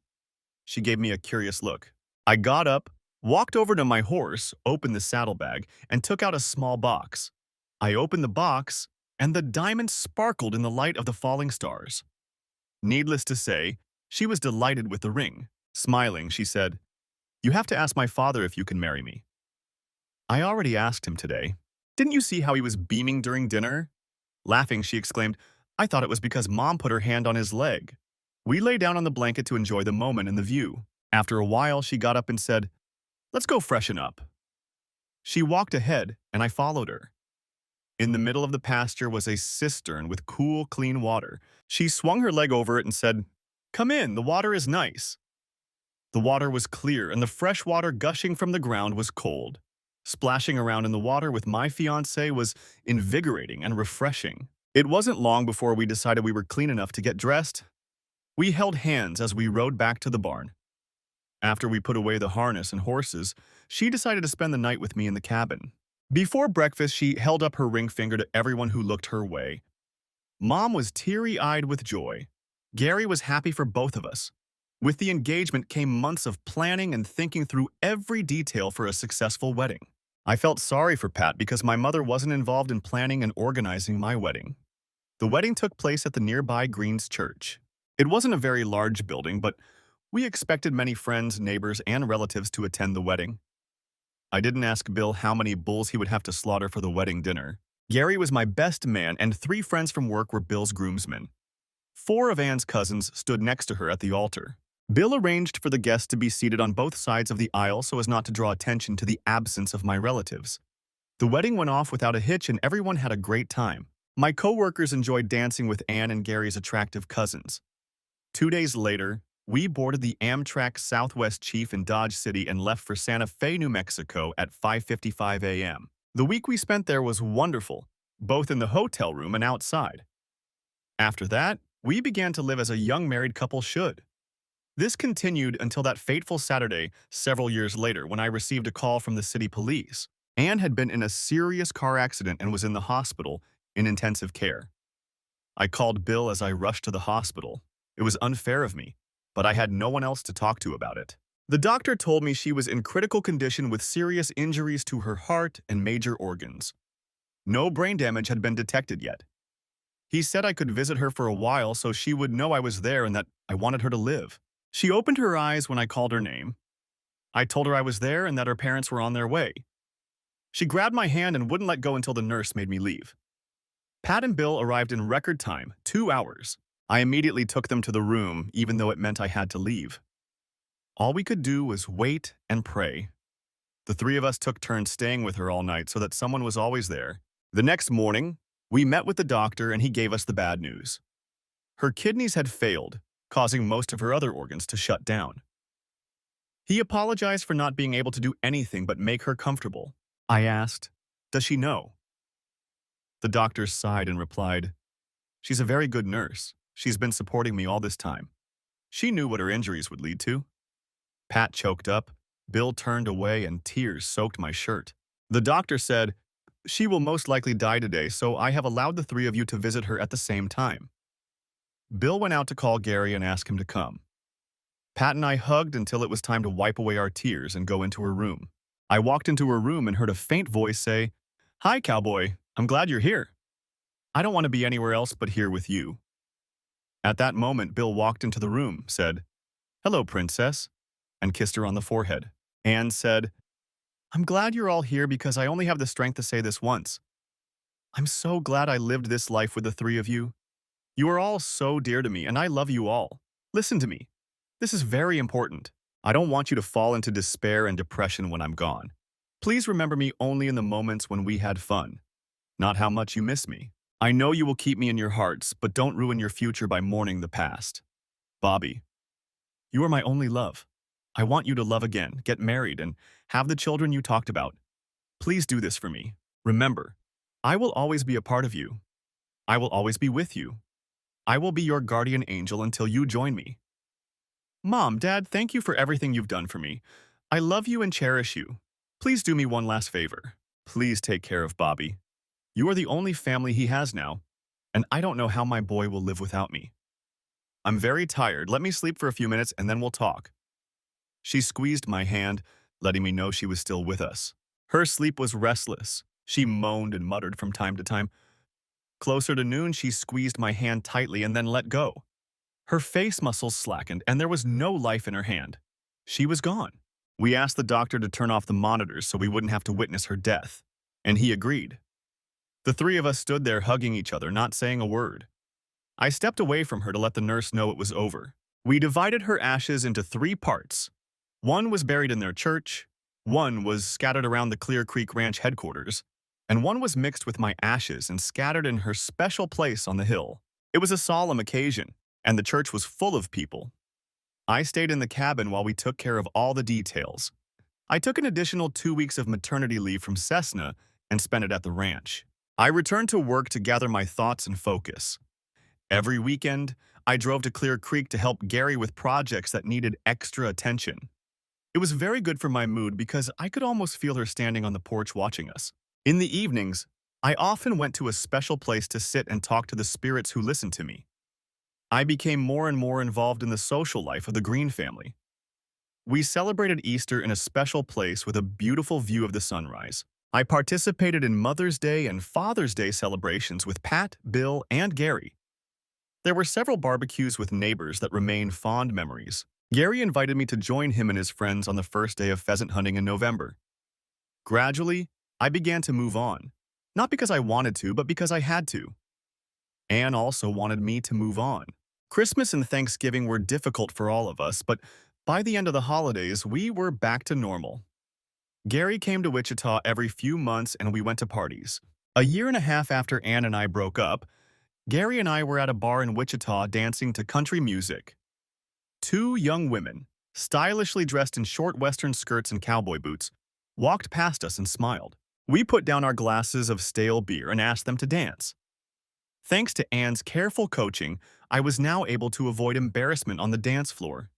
She gave me a curious look. I got up, walked over to my horse, opened the saddlebag, and took out a small box. I opened the box, and the diamond sparkled in the light of the falling stars. Needless to say, she was delighted with the ring. Smiling, she said, "You have to ask my father if you can marry me." I already asked him today. Didn't you see how he was beaming during dinner? Laughing, she exclaimed, "I thought it was because Mom put her hand on his leg." We lay down on the blanket to enjoy the moment and the view. After a while, she got up and said, "Let's go freshen up." She walked ahead, and I followed her. In the middle of the pasture was a cistern with cool, clean water. She swung her leg over it and said, "Come in, the water is nice." The water was clear, and the fresh water gushing from the ground was cold. Splashing around in the water with my fiancé was invigorating and refreshing. It wasn't long before we decided we were clean enough to get dressed. We held hands as we rode back to the barn. After we put away the harness and horses, she decided to spend the night with me in the cabin. Before breakfast, she held up her ring finger to everyone who looked her way. Mom was teary-eyed with joy. Gary was happy for both of us. With the engagement came months of planning and thinking through every detail for a successful wedding. I felt sorry for Pat because my mother wasn't involved in planning and organizing my wedding. The wedding took place at the nearby Greens Church. It wasn't a very large building, but we expected many friends, neighbors, and relatives to attend the wedding. I didn't ask Bill how many bulls he would have to slaughter for the wedding dinner. Gary was my best man, and 3 friends from work were Bill's groomsmen. 4 of Anne's cousins stood next to her at the altar. Bill arranged for the guests to be seated on both sides of the aisle so as not to draw attention to the absence of my relatives. The wedding went off without a hitch and everyone had a great time. My co-workers enjoyed dancing with Anne and Gary's attractive cousins. 2 days later, we boarded the Amtrak Southwest Chief in Dodge City and left for Santa Fe, New Mexico at 5:55 a.m. The week we spent there was wonderful, both in the hotel room and outside. After that, we began to live as a young married couple should. This continued until that fateful Saturday, several years later, when I received a call from the city police. Anne had been in a serious car accident and was in the hospital in intensive care. I called Bill as I rushed to the hospital. It was unfair of me, but I had no one else to talk to about it. The doctor told me she was in critical condition with serious injuries to her heart and major organs. No brain damage had been detected yet. He said I could visit her for a while so she would know I was there and that I wanted her to live. She opened her eyes when I called her name. I told her I was there and that her parents were on their way. She grabbed my hand and wouldn't let go until the nurse made me leave. Pat and Bill arrived in record time, 2 hours. I immediately took them to the room, even though it meant I had to leave. All we could do was wait and pray. The three of us took turns staying with her all night so that someone was always there. The next morning, we met with the doctor and he gave us the bad news. Her kidneys had failed, causing most of her other organs to shut down. He apologized for not being able to do anything but make her comfortable. I asked, "Does she know?" The doctor sighed and replied, "She's a very good nurse. She's been supporting me all this time. She knew what her injuries would lead to." Pat choked up, Bill turned away, and tears soaked my shirt. The doctor said, "She will most likely die today, so I have allowed the three of you to visit her at the same time." Bill went out to call Gary and ask him to come. Pat and I hugged until it was time to wipe away our tears and go into her room. I walked into her room and heard a faint voice say, "Hi, cowboy. I'm glad you're here. I don't want to be anywhere else but here with you." At that moment, Bill walked into the room, said, "Hello, princess," and kissed her on the forehead. Anne said, "I'm glad you're all here because I only have the strength to say this once. I'm so glad I lived this life with the three of you. You are all so dear to me, and I love you all. Listen to me. This is very important. I don't want you to fall into despair and depression when I'm gone. Please remember me only in the moments when we had fun, not how much you miss me. I know you will keep me in your hearts, but don't ruin your future by mourning the past. Bobby, you are my only love. I want you to love again, get married, and have the children you talked about. Please do this for me. Remember, I will always be a part of you. I will always be with you. I will be your guardian angel until you join me. Mom, Dad, thank you for everything you've done for me. I love you and cherish you. Please do me one last favor. Please take care of Bobby. You are the only family he has now, and I don't know how my boy will live without me. I'm very tired. Let me sleep for a few minutes and then we'll talk." She squeezed my hand, letting me know she was still with us. Her sleep was restless. She moaned and muttered from time to time. Closer to noon, she squeezed my hand tightly and then let go. Her face muscles slackened, and there was no life in her hand. She was gone. We asked the doctor to turn off the monitors so we wouldn't have to witness her death, and he agreed. The three of us stood there hugging each other, not saying a word. I stepped away from her to let the nurse know it was over. We divided her ashes into 3 parts. One was buried in their church, one was scattered around the Clear Creek Ranch headquarters, and one was mixed with my ashes and scattered in her special place on the hill. It was a solemn occasion, and the church was full of people. I stayed in the cabin while we took care of all the details. I took an additional 2 weeks of maternity leave from Cessna and spent it at the ranch. I returned to work to gather my thoughts and focus. Every weekend, I drove to Clear Creek to help Gary with projects that needed extra attention. It was very good for my mood because I could almost feel her standing on the porch watching us. In the evenings, I often went to a special place to sit and talk to the spirits who listened to me. I became more and more involved in the social life of the Green family. We celebrated Easter in a special place with a beautiful view of the sunrise. I participated in Mother's Day and Father's Day celebrations with Pat, Bill, and Gary. There were several barbecues with neighbors that remain fond memories. Gary invited me to join him and his friends on the first day of pheasant hunting in November. Gradually, I began to move on, not because I wanted to, but because I had to. Anne also wanted me to move on. Christmas and Thanksgiving were difficult for all of us, but by the end of the holidays, we were back to normal. Gary came to Wichita every few months and we went to parties. A year and a half after Anne and I broke up, Gary and I were at a bar in Wichita dancing to country music. 2 young women, stylishly dressed in short western skirts and cowboy boots, walked past us and smiled. We put down our glasses of stale beer and asked them to dance. Thanks to Anne's careful coaching, I was now able to avoid embarrassment on the dance floor.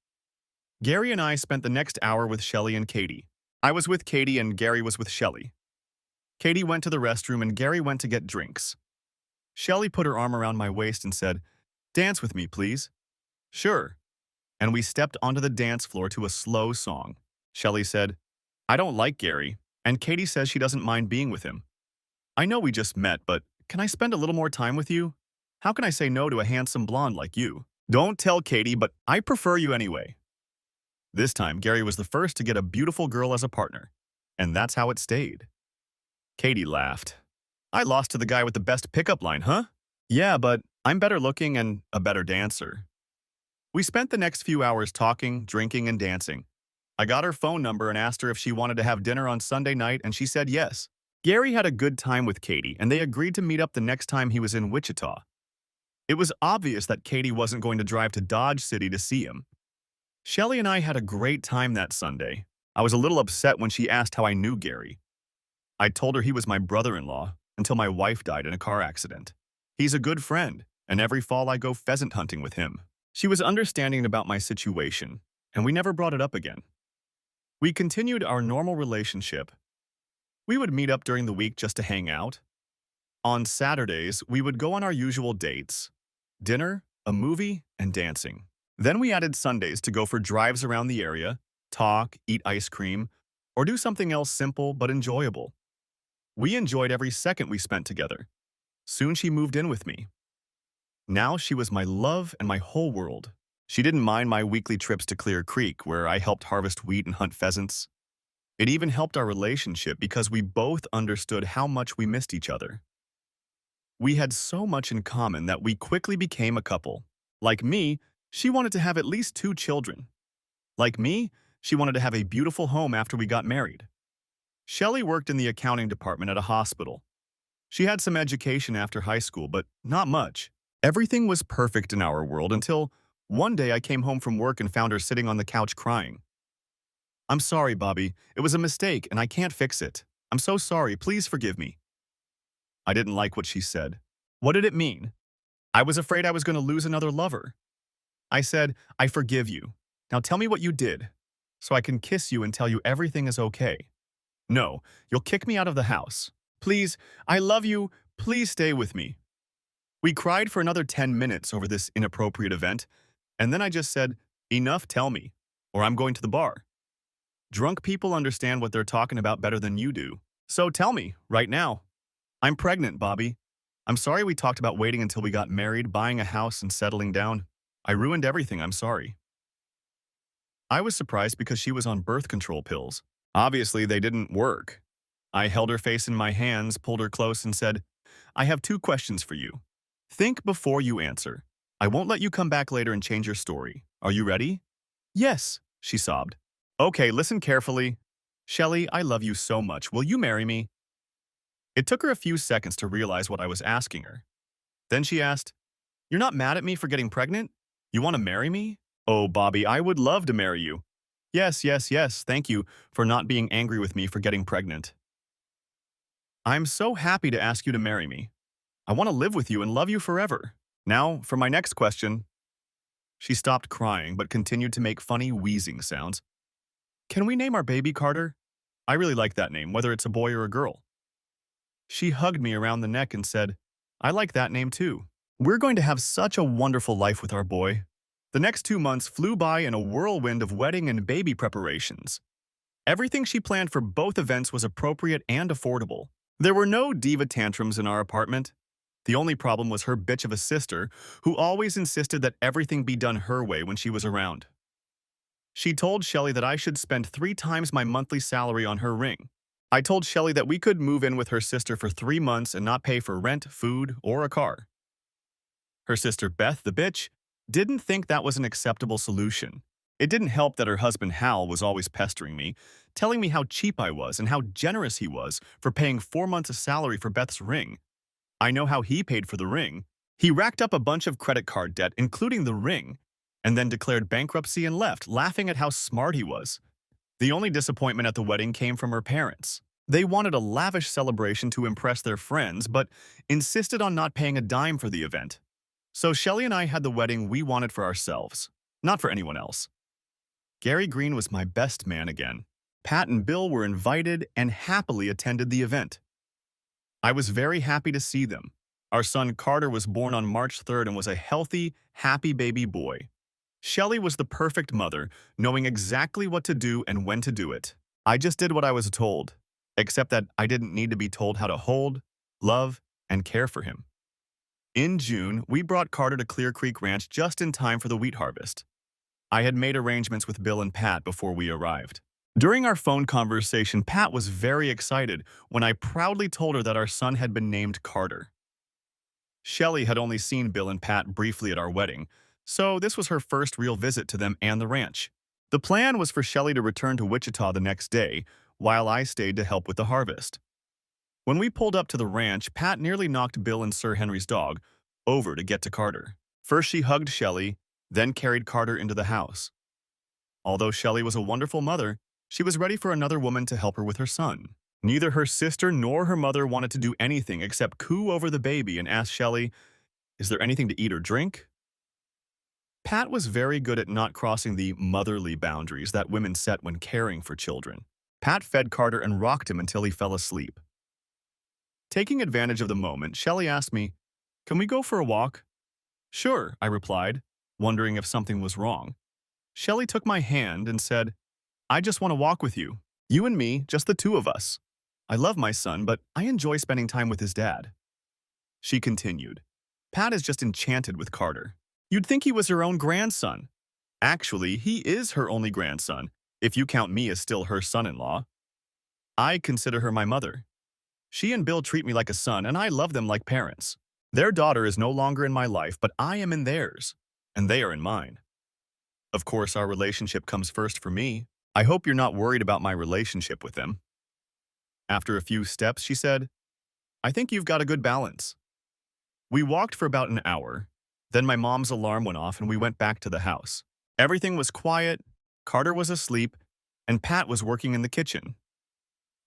Gary and I spent the next hour with Shelley and Katie. I was with Katie and Gary was with Shelley. Katie went to the restroom and Gary went to get drinks. Shelley put her arm around my waist and said, "Dance with me, please." "Sure." And we stepped onto the dance floor to a slow song. Shelley said, "I don't like Gary," and Katie says she doesn't mind being with him. "I know we just met, but can I spend a little more time with you?" How can I say no to a handsome blonde like you? Don't tell Katie, but I prefer you anyway. This time, Gary was the first to get a beautiful girl as a partner, and that's how it stayed. Katie laughed. I lost to the guy with the best pickup line, huh? Yeah, but I'm better looking and a better dancer. We spent the next few hours talking, drinking, and dancing. I got her phone number and asked her if she wanted to have dinner on Sunday night, and she said yes. Gary had a good time with Katie, and they agreed to meet up the next time he was in Wichita. It was obvious that Katie wasn't going to drive to Dodge City to see him. Shelley and I had a great time that Sunday. I was a little upset when she asked how I knew Gary. I told her he was my brother-in-law until my wife died in a car accident. He's a good friend, and every fall I go pheasant hunting with him. She was understanding about my situation, and we never brought it up again. We continued our normal relationship. We would meet up during the week just to hang out. On Saturdays, we would go on our usual dates: dinner, a movie, and dancing. Then we added Sundays to go for drives around the area, talk, eat ice cream, or do something else simple but enjoyable. We enjoyed every second we spent together. Soon she moved in with me. Now she was my love and my whole world. She didn't mind my weekly trips to Clear Creek, where I helped harvest wheat and hunt pheasants. It even helped our relationship because we both understood how much we missed each other. We had so much in common that we quickly became a couple. Like me, she wanted to have at least 2 children. Like me, she wanted to have a beautiful home after we got married. Shelley worked in the accounting department at a hospital. She had some education after high school, but not much. Everything was perfect in our world until one day I came home from work and found her sitting on the couch crying. "I'm sorry, Bobby. It was a mistake and I can't fix it. I'm so sorry. Please forgive me." I didn't like what she said. What did it mean? I was afraid I was going to lose another lover. I said, "I forgive you. Now tell me what you did, so I can kiss you and tell you everything is okay." "No, you'll kick me out of the house. Please, I love you. Please stay with me." We cried for another 10 minutes over this inappropriate event, and then I just said, "Enough, tell me, or I'm going to the bar." Drunk people understand what they're talking about better than you do. So tell me, right now. "I'm pregnant, Bobby. I'm sorry we talked about waiting until we got married, buying a house, and settling down. I ruined everything, I'm sorry." I was surprised because she was on birth control pills. Obviously, they didn't work. I held her face in my hands, pulled her close, and said, "I have 2 questions for you. Think before you answer. I won't let you come back later and change your story. Are you ready?" "Yes," she sobbed. "Okay, listen carefully. Shelley, I love you so much. Will you marry me?" It took her a few seconds to realize what I was asking her. Then she asked, "You're not mad at me for getting pregnant? You want to marry me?" "Oh, Bobby, I would love to marry you." "Yes, yes, yes, thank you for not being angry with me for getting pregnant. I'm so happy to ask you to marry me. I want to live with you and love you forever. Now, for my next question." She stopped crying but continued to make funny wheezing sounds. "Can we name our baby Carter? I really like that name, whether it's a boy or a girl." She hugged me around the neck and said, "I like that name too. We're going to have such a wonderful life with our boy." The next 2 months flew by in a whirlwind of wedding and baby preparations. Everything she planned for both events was appropriate and affordable. There were no diva tantrums in our apartment. The only problem was her bitch of a sister, who always insisted that everything be done her way when she was around. She told Shelley that I should spend 3 times my monthly salary on her ring. I told Shelley that we could move in with her sister for 3 months and not pay for rent, food, or a car. Her sister Beth, the bitch, didn't think that was an acceptable solution. It didn't help that her husband Hal was always pestering me, telling me how cheap I was and how generous he was for paying 4 months of salary for Beth's ring. I know how he paid for the ring. He racked up a bunch of credit card debt, including the ring, and then declared bankruptcy and left, laughing at how smart he was. The only disappointment at the wedding came from her parents. They wanted a lavish celebration to impress their friends, but insisted on not paying a dime for the event. So Shelley and I had the wedding we wanted for ourselves, not for anyone else. Gary Green was my best man again. Pat and Bill were invited and happily attended the event. I was very happy to see them. Our son Carter was born on March 3rd and was a healthy, happy baby boy. Shelley was the perfect mother, knowing exactly what to do and when to do it. I just did what I was told, except that I didn't need to be told how to hold, love, and care for him. In June, we brought Carter to Clear Creek Ranch just in time for the wheat harvest. I had made arrangements with Bill and Pat before we arrived. During our phone conversation, Pat was very excited when I proudly told her that our son had been named Carter. Shelley had only seen Bill and Pat briefly at our wedding, so this was her first real visit to them and the ranch. The plan was for Shelley to return to Wichita the next day, while I stayed to help with the harvest. When we pulled up to the ranch, Pat nearly knocked Bill and Sir Henry's dog over to get to Carter. First she hugged Shelley, then carried Carter into the house. Although Shelley was a wonderful mother, she was ready for another woman to help her with her son. Neither her sister nor her mother wanted to do anything except coo over the baby and ask Shelley, "Is there anything to eat or drink?" Pat was very good at not crossing the motherly boundaries that women set when caring for children. Pat fed Carter and rocked him until he fell asleep. Taking advantage of the moment, Shelley asked me, "Can we go for a walk?" "Sure," I replied, wondering if something was wrong. Shelley took my hand and said, "I just want to walk with you. You and me, just the two of us. I love my son, but I enjoy spending time with his dad." She continued, "Pat is just enchanted with Carter. You'd think he was her own grandson. Actually, he is her only grandson, if you count me as still her son-in-law. I consider her my mother. She and Bill treat me like a son, and I love them like parents. Their daughter is no longer in my life, but I am in theirs, and they are in mine. Of course, our relationship comes first for me. I hope you're not worried about my relationship with them." After a few steps, she said, "I think you've got a good balance." We walked for about an hour. Then my mom's alarm went off and we went back to the house. Everything was quiet, Carter was asleep, and Pat was working in the kitchen.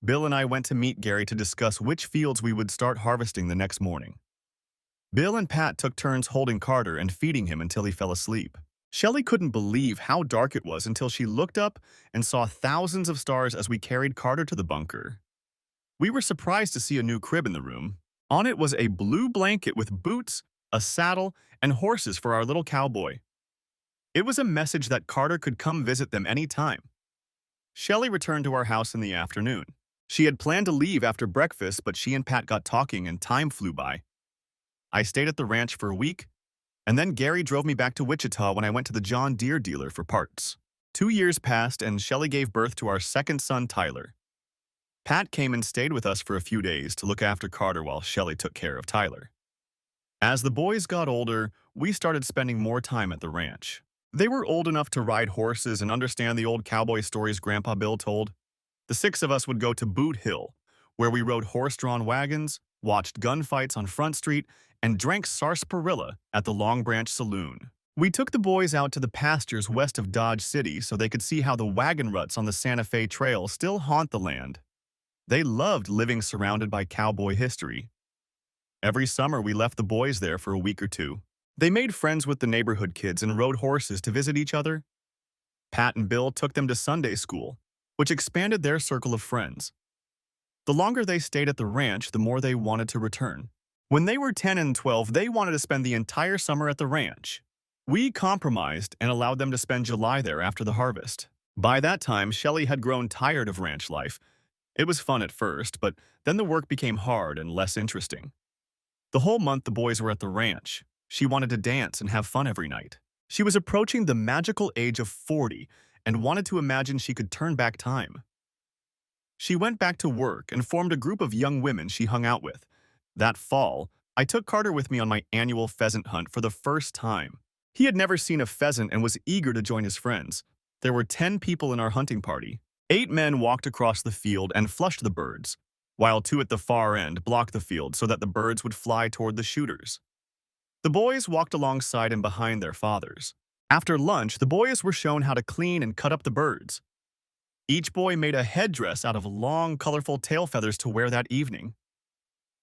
Bill and I went to meet Gary to discuss which fields we would start harvesting the next morning. Bill and Pat took turns holding Carter and feeding him until he fell asleep. Shelley couldn't believe how dark it was until she looked up and saw thousands of stars as we carried Carter to the bunker. We were surprised to see a new crib in the room. On it was a blue blanket with boots, a saddle, and horses for our little cowboy. It was a message that Carter could come visit them any time. Shelley returned to our house in the afternoon. She had planned to leave after breakfast, but she and Pat got talking and time flew by. I stayed at the ranch for a week, and then Gary drove me back to Wichita when I went to the John Deere dealer for parts. 2 years passed, and Shelley gave birth to our second son, Tyler. Pat came and stayed with us for a few days to look after Carter while Shelley took care of Tyler. As the boys got older, we started spending more time at the ranch. They were old enough to ride horses and understand the old cowboy stories Grandpa Bill told. The 6 of us would go to Boot Hill, where we rode horse-drawn wagons, watched gunfights on Front Street, and drank sarsaparilla at the Long Branch Saloon. We took the boys out to the pastures west of Dodge City so they could see how the wagon ruts on the Santa Fe Trail still haunt the land. They loved living surrounded by cowboy history. Every summer, we left the boys there for a week or two. They made friends with the neighborhood kids and rode horses to visit each other. Pat and Bill took them to Sunday school, which expanded their circle of friends. The longer they stayed at the ranch, the more they wanted to return. When they were 10 and 12, they wanted to spend the entire summer at the ranch. We compromised and allowed them to spend July there after the harvest. By that time, Shelley had grown tired of ranch life. It was fun at first, but then the work became hard and less interesting. The whole month the boys were at the ranch. She wanted to dance and have fun every night. She was approaching the magical age of 40 and wanted to imagine she could turn back time. She went back to work and formed a group of young women she hung out with. That fall, I took Carter with me on my annual pheasant hunt for the first time. He had never seen a pheasant and was eager to join his friends. There were 10 people in our hunting party. 8 men walked across the field and flushed the birds, while 2 at the far end blocked the field so that the birds would fly toward the shooters. The boys walked alongside and behind their fathers. After lunch, the boys were shown how to clean and cut up the birds. Each boy made a headdress out of long, colorful tail feathers to wear that evening.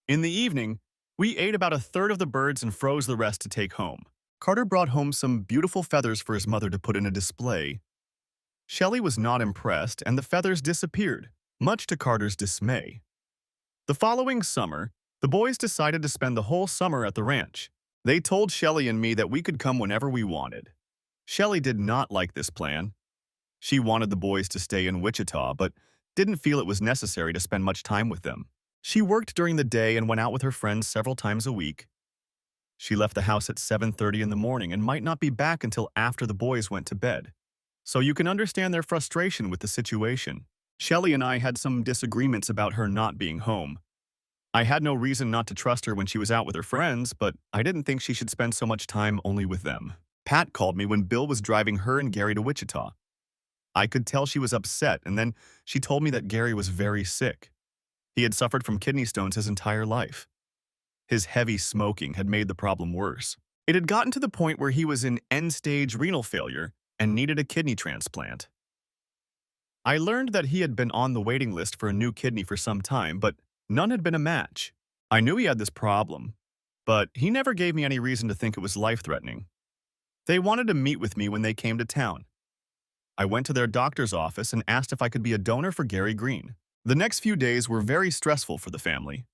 In the evening, we ate about a third of the birds and froze the rest to take home. Carter brought home some beautiful feathers for his mother to put in a display. Shelley was not impressed, and the feathers disappeared, much to Carter's dismay. The following summer, the boys decided to spend the whole summer at the ranch. They told Shelley and me that we could come whenever we wanted. Shelley did not like this plan. She wanted the boys to stay in Wichita, but didn't feel it was necessary to spend much time with them. She worked during the day and went out with her friends several times a week. She left the house at 7:30 in the morning and might not be back until after the boys went to bed. So you can understand their frustration with the situation. Shelley and I had some disagreements about her not being home. I had no reason not to trust her when she was out with her friends, but I didn't think she should spend so much time only with them. Pat called me when Bill was driving her and Gary to Wichita. I could tell she was upset, and then she told me that Gary was very sick. He had suffered from kidney stones his entire life. His heavy smoking had made the problem worse. It had gotten to the point where he was in end-stage renal failure and needed a kidney transplant. I learned that he had been on the waiting list for a new kidney for some time, but none had been a match. I knew he had this problem, but he never gave me any reason to think it was life-threatening. They wanted to meet with me when they came to town. I went to their doctor's office and asked if I could be a donor for Gary Green. The next few days were very stressful for the family.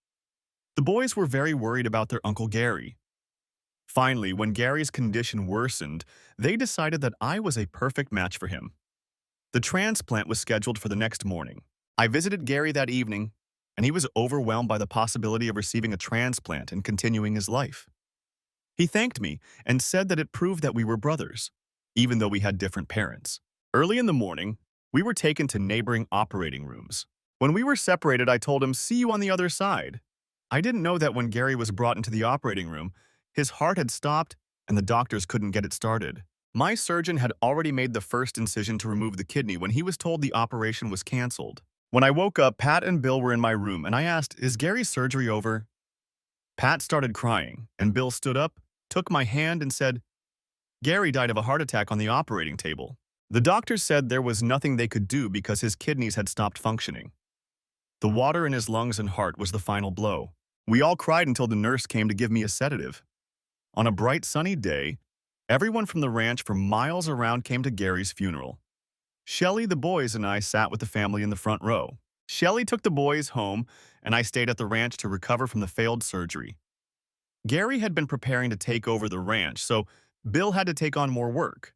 The boys were very worried about their Uncle Gary. Finally, when Gary's condition worsened, they decided that I was a perfect match for him. The transplant was scheduled for the next morning. I visited Gary that evening, and he was overwhelmed by the possibility of receiving a transplant and continuing his life. He thanked me and said that it proved that we were brothers, even though we had different parents. Early in the morning, we were taken to neighboring operating rooms. When we were separated, I told him, "See you on the other side." I didn't know that when Gary was brought into the operating room, his heart had stopped and the doctors couldn't get it started. My surgeon had already made the first incision to remove the kidney when he was told the operation was canceled. When I woke up, Pat and Bill were in my room, and I asked, "Is Gary's surgery over?" Pat started crying, and Bill stood up, took my hand, and said, "Gary died of a heart attack on the operating table." The doctors said there was nothing they could do because his kidneys had stopped functioning. The water in his lungs and heart was the final blow. We all cried until the nurse came to give me a sedative. On a bright sunny day, everyone from the ranch for miles around came to Gary's funeral. Shelley, the boys, and I sat with the family in the front row. Shelley took the boys home, and I stayed at the ranch to recover from the failed surgery. Gary had been preparing to take over the ranch, so Bill had to take on more work.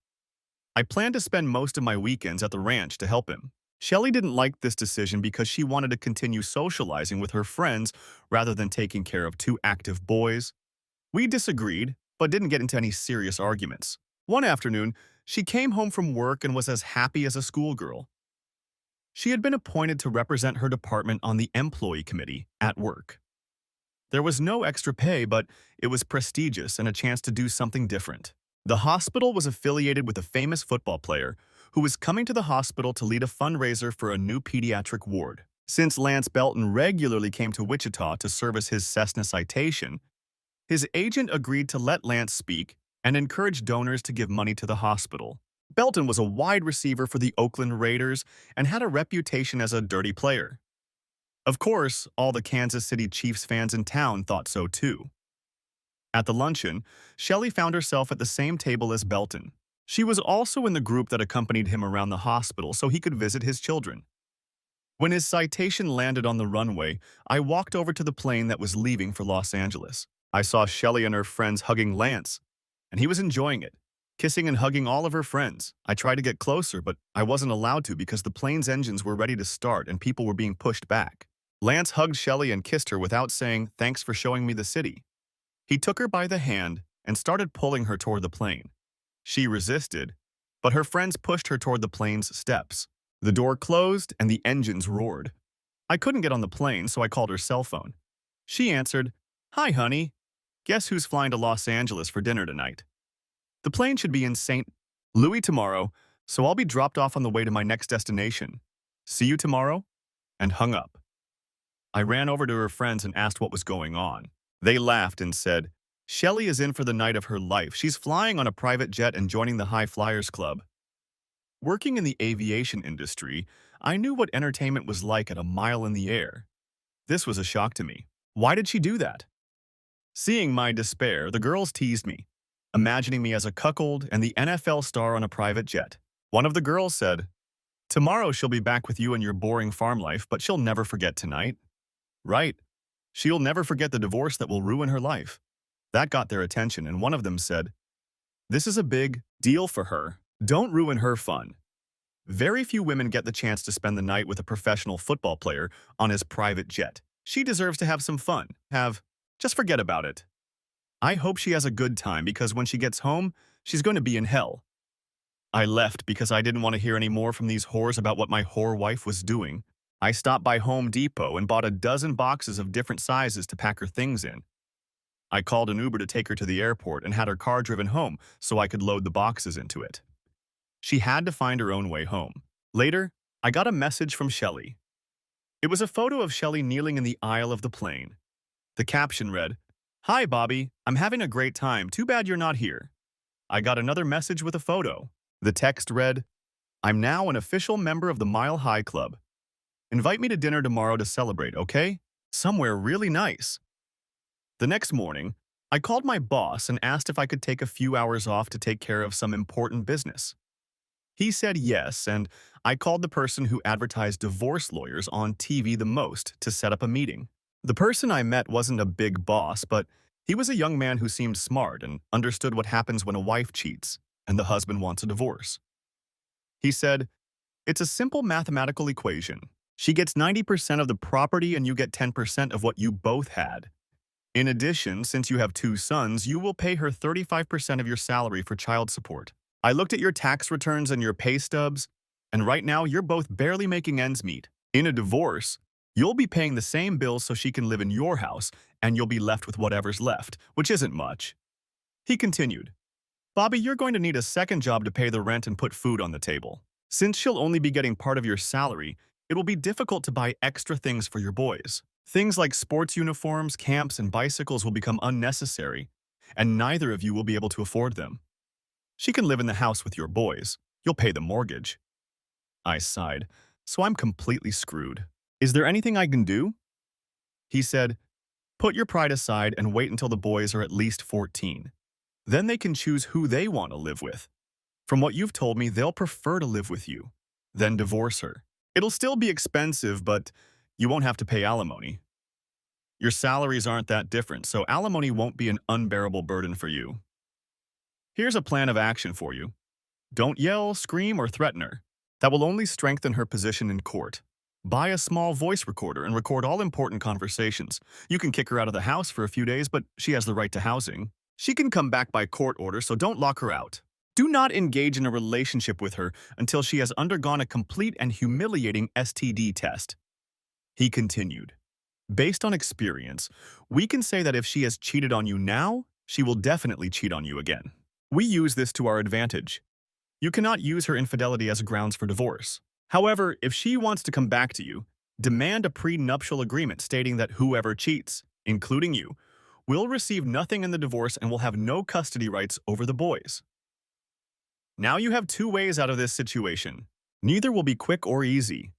I planned to spend most of my weekends at the ranch to help him. Shelley didn't like this decision because she wanted to continue socializing with her friends rather than taking care of two active boys. We disagreed, but didn't get into any serious arguments. One afternoon, she came home from work and was as happy as a schoolgirl. She had been appointed to represent her department on the employee committee at work. There was no extra pay, but it was prestigious and a chance to do something different. The hospital was affiliated with a famous football player who was coming to the hospital to lead a fundraiser for a new pediatric ward. Since Lance Belton regularly came to Wichita to service his Cessna citation, his agent agreed to let Lance speak and encourage donors to give money to the hospital. Belton was a wide receiver for the Oakland Raiders and had a reputation as a dirty player. Of course, all the Kansas City Chiefs fans in town thought so too. At the luncheon, Shelley found herself at the same table as Belton. She was also in the group that accompanied him around the hospital so he could visit his children. When his citation landed on the runway, I walked over to the plane that was leaving for Los Angeles. I saw Shelley and her friends hugging Lance, and he was enjoying it, kissing and hugging all of her friends. I tried to get closer, but I wasn't allowed to because the plane's engines were ready to start and people were being pushed back. Lance hugged Shelley and kissed her without saying, "Thanks for showing me the city." He took her by the hand and started pulling her toward the plane. She resisted, but her friends pushed her toward the plane's steps. The door closed and the engines roared. I couldn't get on the plane, so I called her cell phone. She answered, "Hi, honey. Guess who's flying to Los Angeles for dinner tonight? The plane should be in St. Louis tomorrow, so I'll be dropped off on the way to my next destination. See you tomorrow," and hung up. I ran over to her friends and asked what was going on. They laughed and said, "Shelley is in for the night of her life. She's flying on a private jet and joining the High Flyers Club." Working in the aviation industry, I knew what entertainment was like at a mile in the air. This was a shock to me. Why did she do that? Seeing my despair, the girls teased me, imagining me as a cuckold and the NFL star on a private jet. One of the girls said, "Tomorrow she'll be back with you in your boring farm life, but she'll never forget tonight." Right. She'll never forget the divorce that will ruin her life. That got their attention, and one of them said, "This is a big deal for her. Don't ruin her fun." Very few women get the chance to spend the night with a professional football player on his private jet. She deserves to have some fun. Just forget about it. I hope she has a good time because when she gets home, she's going to be in hell. I left because I didn't want to hear any more from these whores about what my whore wife was doing. I stopped by Home Depot and bought a dozen boxes of different sizes to pack her things in. I called an Uber to take her to the airport and had her car driven home so I could load the boxes into it. She had to find her own way home. Later, I got a message from Shelley. It was a photo of Shelley kneeling in the aisle of the plane. The caption read, "Hi, Bobby. I'm having a great time. Too bad you're not here." I got another message with a photo. The text read, "I'm now an official member of the Mile High Club. Invite me to dinner tomorrow to celebrate, okay? Somewhere really nice." The next morning, I called my boss and asked if I could take a few hours off to take care of some important business. He said yes, and I called the person who advertised divorce lawyers on TV the most to set up a meeting. The person I met wasn't a big boss, but he was a young man who seemed smart and understood what happens when a wife cheats and the husband wants a divorce. He said, "It's a simple mathematical equation. She gets 90% of the property and you get 10% of what you both had. In addition, since you have two sons, you will pay her 35% of your salary for child support. I looked at your tax returns and your pay stubs, and right now you're both barely making ends meet. In a divorce, you'll be paying the same bills so she can live in your house, and you'll be left with whatever's left, which isn't much." He continued, "Bobby, you're going to need a second job to pay the rent and put food on the table. Since she'll only be getting part of your salary, it will be difficult to buy extra things for your boys. Things like sports uniforms, camps, and bicycles will become unnecessary, and neither of you will be able to afford them. She can live in the house with your boys. You'll pay the mortgage." I sighed. "So I'm completely screwed. Is there anything I can do?" He said, "Put your pride aside and wait until the boys are at least 14. Then they can choose who they want to live with. From what you've told me, they'll prefer to live with you. Then divorce her. It'll still be expensive, but you won't have to pay alimony. Your salaries aren't that different, so alimony won't be an unbearable burden for you. Here's a plan of action for you. Don't yell, scream, or threaten her. That will only strengthen her position in court. Buy a small voice recorder and record all important conversations. You can kick her out of the house for a few days, but she has the right to housing. She can come back by court order, so don't lock her out. Do not engage in a relationship with her until she has undergone a complete and humiliating STD test." He continued, "Based on experience, we can say that if she has cheated on you now, she will definitely cheat on you again. We use this to our advantage. You cannot use her infidelity as grounds for divorce. However, if she wants to come back to you, demand a prenuptial agreement stating that whoever cheats, including you, will receive nothing in the divorce and will have no custody rights over the boys. Now you have two ways out of this situation. Neither will be quick or easy.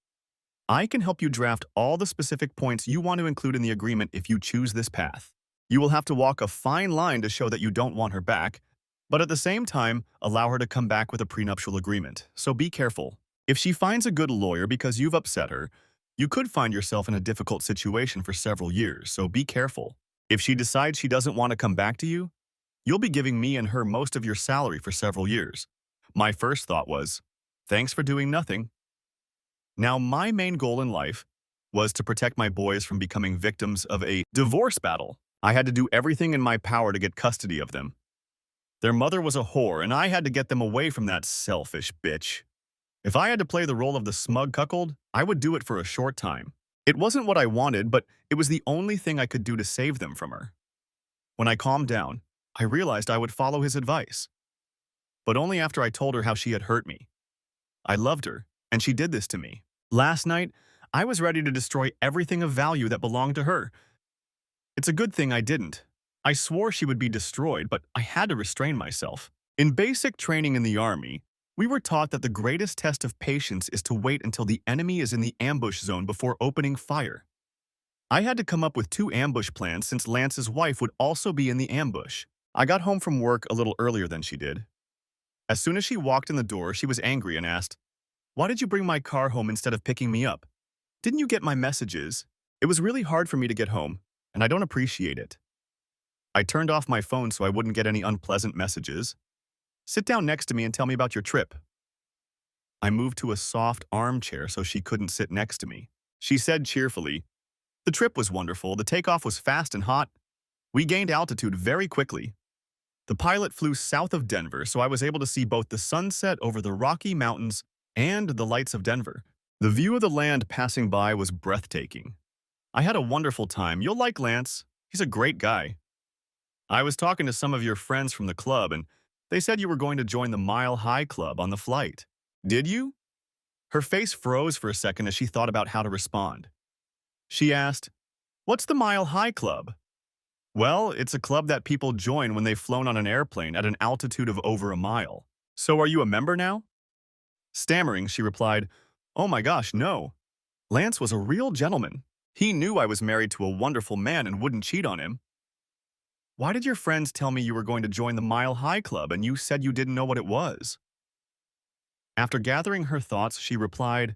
I can help you draft all the specific points you want to include in the agreement if you choose this path. You will have to walk a fine line to show that you don't want her back, but at the same time, allow her to come back with a prenuptial agreement, so be careful. If she finds a good lawyer because you've upset her, you could find yourself in a difficult situation for several years, so be careful. If she decides she doesn't want to come back to you, you'll be giving me and her most of your salary for several years. My first thought was, thanks for doing nothing. Now, my main goal in life was to protect my boys from becoming victims of a divorce battle. I had to do everything in my power to get custody of them. Their mother was a whore, and I had to get them away from that selfish bitch. If I had to play the role of the smug cuckold, I would do it for a short time. It wasn't what I wanted, but it was the only thing I could do to save them from her. When I calmed down, I realized I would follow his advice. But only after I told her how she had hurt me. I loved her, and she did this to me. Last night, I was ready to destroy everything of value that belonged to her. It's a good thing I didn't. I swore she would be destroyed, but I had to restrain myself. In basic training in the Army, we were taught that the greatest test of patience is to wait until the enemy is in the ambush zone before opening fire. I had to come up with 2 ambush plans since Lance's wife would also be in the ambush. I got home from work a little earlier than she did. As soon as she walked in the door, she was angry and asked, "Why did you bring my car home instead of picking me up? Didn't you get my messages? It was really hard for me to get home, and I don't appreciate it." I turned off my phone so I wouldn't get any unpleasant messages. "Sit down next to me and tell me about your trip." I moved to a soft armchair so she couldn't sit next to me. She said cheerfully, "The trip was wonderful. The takeoff was fast and hot. We gained altitude very quickly. The pilot flew south of Denver, so I was able to see both the sunset over the Rocky Mountains and the lights of Denver. The view of the land passing by was breathtaking. I had a wonderful time. You'll like Lance. He's a great guy. I was talking to some of your friends from the club, and they said you were going to join the Mile High Club on the flight. Did you? Her face froze for a second as she thought about how to respond. She asked, "What's the Mile High Club?" Well, it's a club that people join when they've flown on an airplane at an altitude of over a mile. So are you a member now? Stammering, she replied, "Oh my gosh, no. Lance was a real gentleman. He knew I was married to a wonderful man and wouldn't cheat on him." Why did your friends tell me you were going to join the Mile High Club and you said you didn't know what it was? After gathering her thoughts, she replied,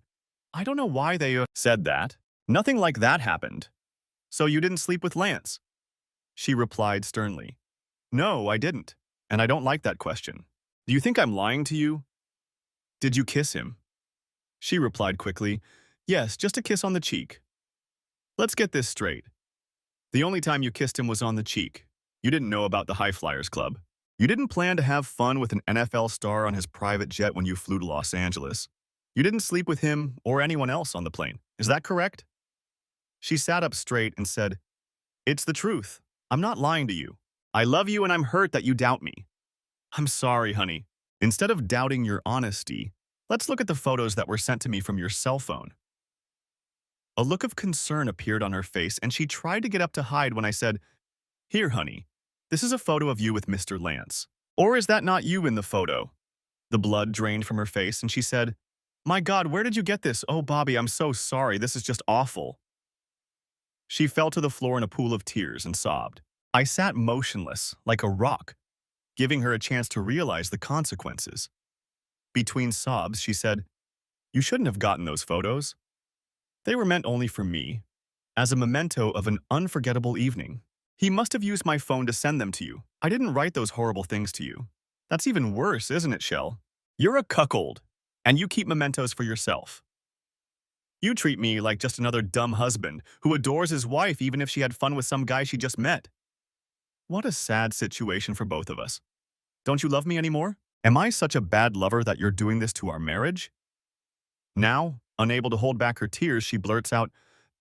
"I don't know why they said that. Nothing like that happened. So you didn't sleep with Lance?" She replied sternly, "No, I didn't, and I don't like that question. Do you think I'm lying to you? Did you kiss him?" She replied quickly, "Yes, just a kiss on the cheek." Let's get this straight. The only time you kissed him was on the cheek. You didn't know about the High Flyers Club. You didn't plan to have fun with an NFL star on his private jet when you flew to Los Angeles. You didn't sleep with him or anyone else on the plane. Is that correct? She sat up straight and said, "It's the truth. I'm not lying to you. I love you and I'm hurt that you doubt me." "I'm sorry, honey. Instead of doubting your honesty, let's look at the photos that were sent to me from your cell phone." A look of concern appeared on her face and she tried to get up to hide when I said, "Here, honey, this is a photo of you with Mr. Lance. Or is that not you in the photo?" The blood drained from her face and she said, "My God, where did you get this? Oh, Bobby, I'm so sorry. This is just awful." She fell to the floor in a pool of tears and sobbed. I sat motionless, like a rock, giving her a chance to realize the consequences. Between sobs, she said, "You shouldn't have gotten those photos. They were meant only for me, as a memento of an unforgettable evening. He must have used my phone to send them to you. I didn't write those horrible things to you. That's even worse, isn't it, Shell? You're a cuckold, and you keep mementos for yourself. You treat me like just another dumb husband who adores his wife even if she had fun with some guy she just met. What a sad situation for both of us. Don't you love me anymore? Am I such a bad lover that you're doing this to our marriage?" Now, unable to hold back her tears, she blurts out,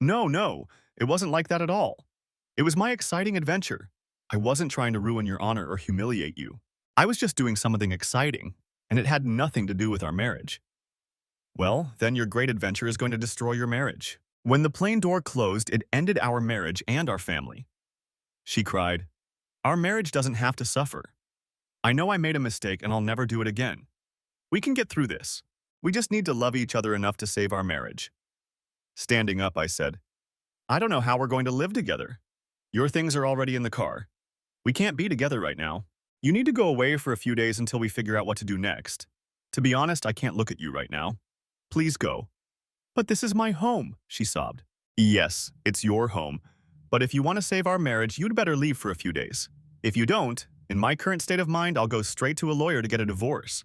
"No, no, it wasn't like that at all. It was my exciting adventure. I wasn't trying to ruin your honor or humiliate you. I was just doing something exciting, and it had nothing to do with our marriage." Well, then your great adventure is going to destroy your marriage. When the plane door closed, it ended our marriage and our family. She cried, "Our marriage doesn't have to suffer. I know I made a mistake and I'll never do it again. We can get through this. We just need to love each other enough to save our marriage." Standing up, I said, "I don't know how we're going to live together. Your things are already in the car. We can't be together right now. You need to go away for a few days until we figure out what to do next. To be honest, I can't look at you right now. Please go." "But this is my home," she sobbed. "Yes, it's your home. But if you want to save our marriage, you'd better leave for a few days. If you don't, in my current state of mind, I'll go straight to a lawyer to get a divorce.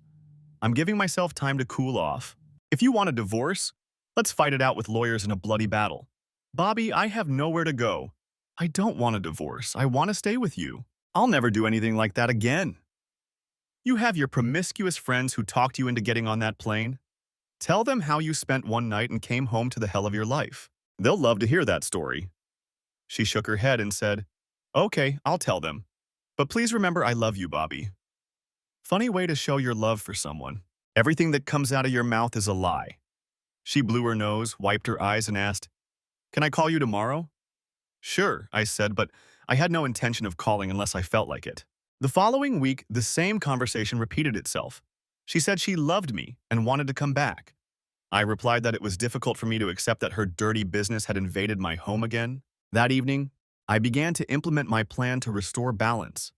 I'm giving myself time to cool off. If you want a divorce, let's fight it out with lawyers in a bloody battle. Bobby, I have nowhere to go. I don't want a divorce. I want to stay with you. I'll never do anything like that again. You have your promiscuous friends who talked you into getting on that plane. Tell them how you spent one night and came home to the hell of your life. They'll love to hear that story." She shook her head and said, "Okay, I'll tell them. But please remember I love you, Bobby." Funny way to show your love for someone. Everything that comes out of your mouth is a lie. She blew her nose, wiped her eyes, and asked, "Can I call you tomorrow?" "Sure," I said, but I had no intention of calling unless I felt like it. The following week, the same conversation repeated itself. She said she loved me and wanted to come back. I replied that it was difficult for me to accept that her dirty business had invaded my home again. That evening, I began to implement my plan to restore balance.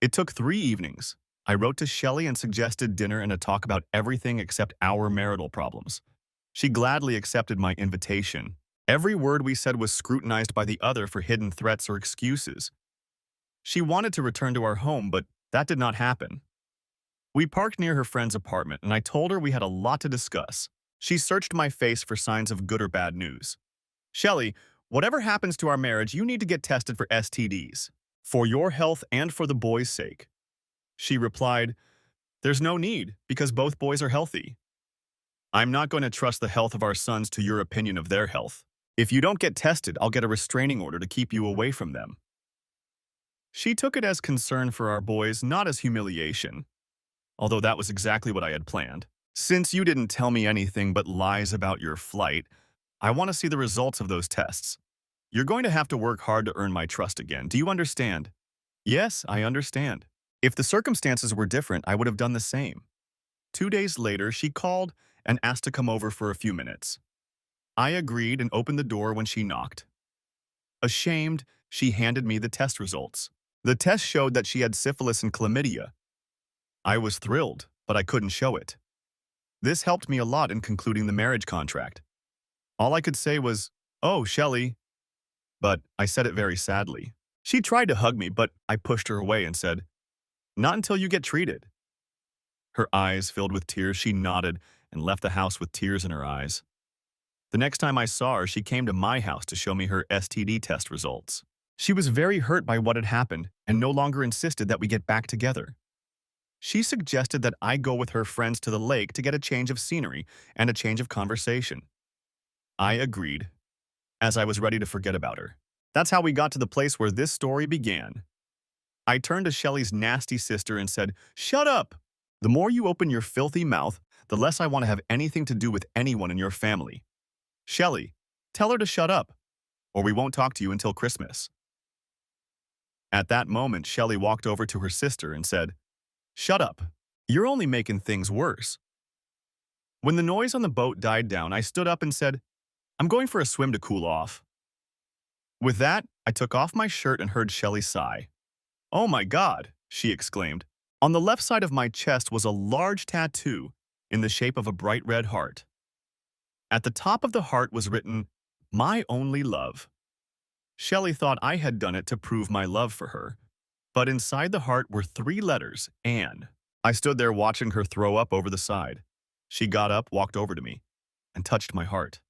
It took 3 evenings. I wrote to Shelley and suggested dinner and a talk about everything except our marital problems. She gladly accepted my invitation. Every word we said was scrutinized by the other for hidden threats or excuses. She wanted to return to our home, but that did not happen. We parked near her friend's apartment, and I told her we had a lot to discuss. She searched my face for signs of good or bad news. "Shelley, Whatever happens to our marriage, you need to get tested for STDs. For your health and for the boys' sake. She replied, there's no need, because both boys are healthy. I'm not going to trust the health of our sons to your opinion of their health. If you don't get tested, I'll get a restraining order to keep you away from them. She took it as concern for our boys, not as humiliation, although that was exactly what I had planned. Since you didn't tell me anything but lies about your flight, I want to see the results of those tests. You're going to have to work hard to earn my trust again. Do you understand? Yes, I understand. If the circumstances were different, I would have done the same. 2 days later, she called and asked to come over for a few minutes. I agreed and opened the door when she knocked. Ashamed, she handed me the test results. The test showed that she had syphilis and chlamydia. I was thrilled, but I couldn't show it. This helped me a lot in concluding the marriage contract. All I could say was, "Oh, Shelley," but I said it very sadly. She tried to hug me, but I pushed her away and said, "Not until you get treated." Her eyes filled with tears, she nodded and left the house with tears in her eyes. The next time I saw her, she came to my house to show me her STD test results. She was very hurt by what had happened and no longer insisted that we get back together. She suggested that I go with her friends to the lake to get a change of scenery and a change of conversation. I agreed, as I was ready to forget about her. That's how we got to the place where this story began. I turned to Shelley's nasty sister and said, "Shut up! The more you open your filthy mouth, the less I want to have anything to do with anyone in your family. Shelley, tell her to shut up, or we won't talk to you until Christmas." At that moment, Shelley walked over to her sister and said, "Shut up. You're only making things worse." When the noise on the boat died down, I stood up and said, "I'm going for a swim to cool off." With that, I took off my shirt and heard Shelley sigh. "Oh my God," she exclaimed. On the left side of my chest was a large tattoo in the shape of a bright red heart. At the top of the heart was written, "My only love." Shelley thought I had done it to prove my love for her, but inside the heart were 3 letters, Anne. I stood there watching her throw up over the side. She got up, walked over to me, and touched my heart.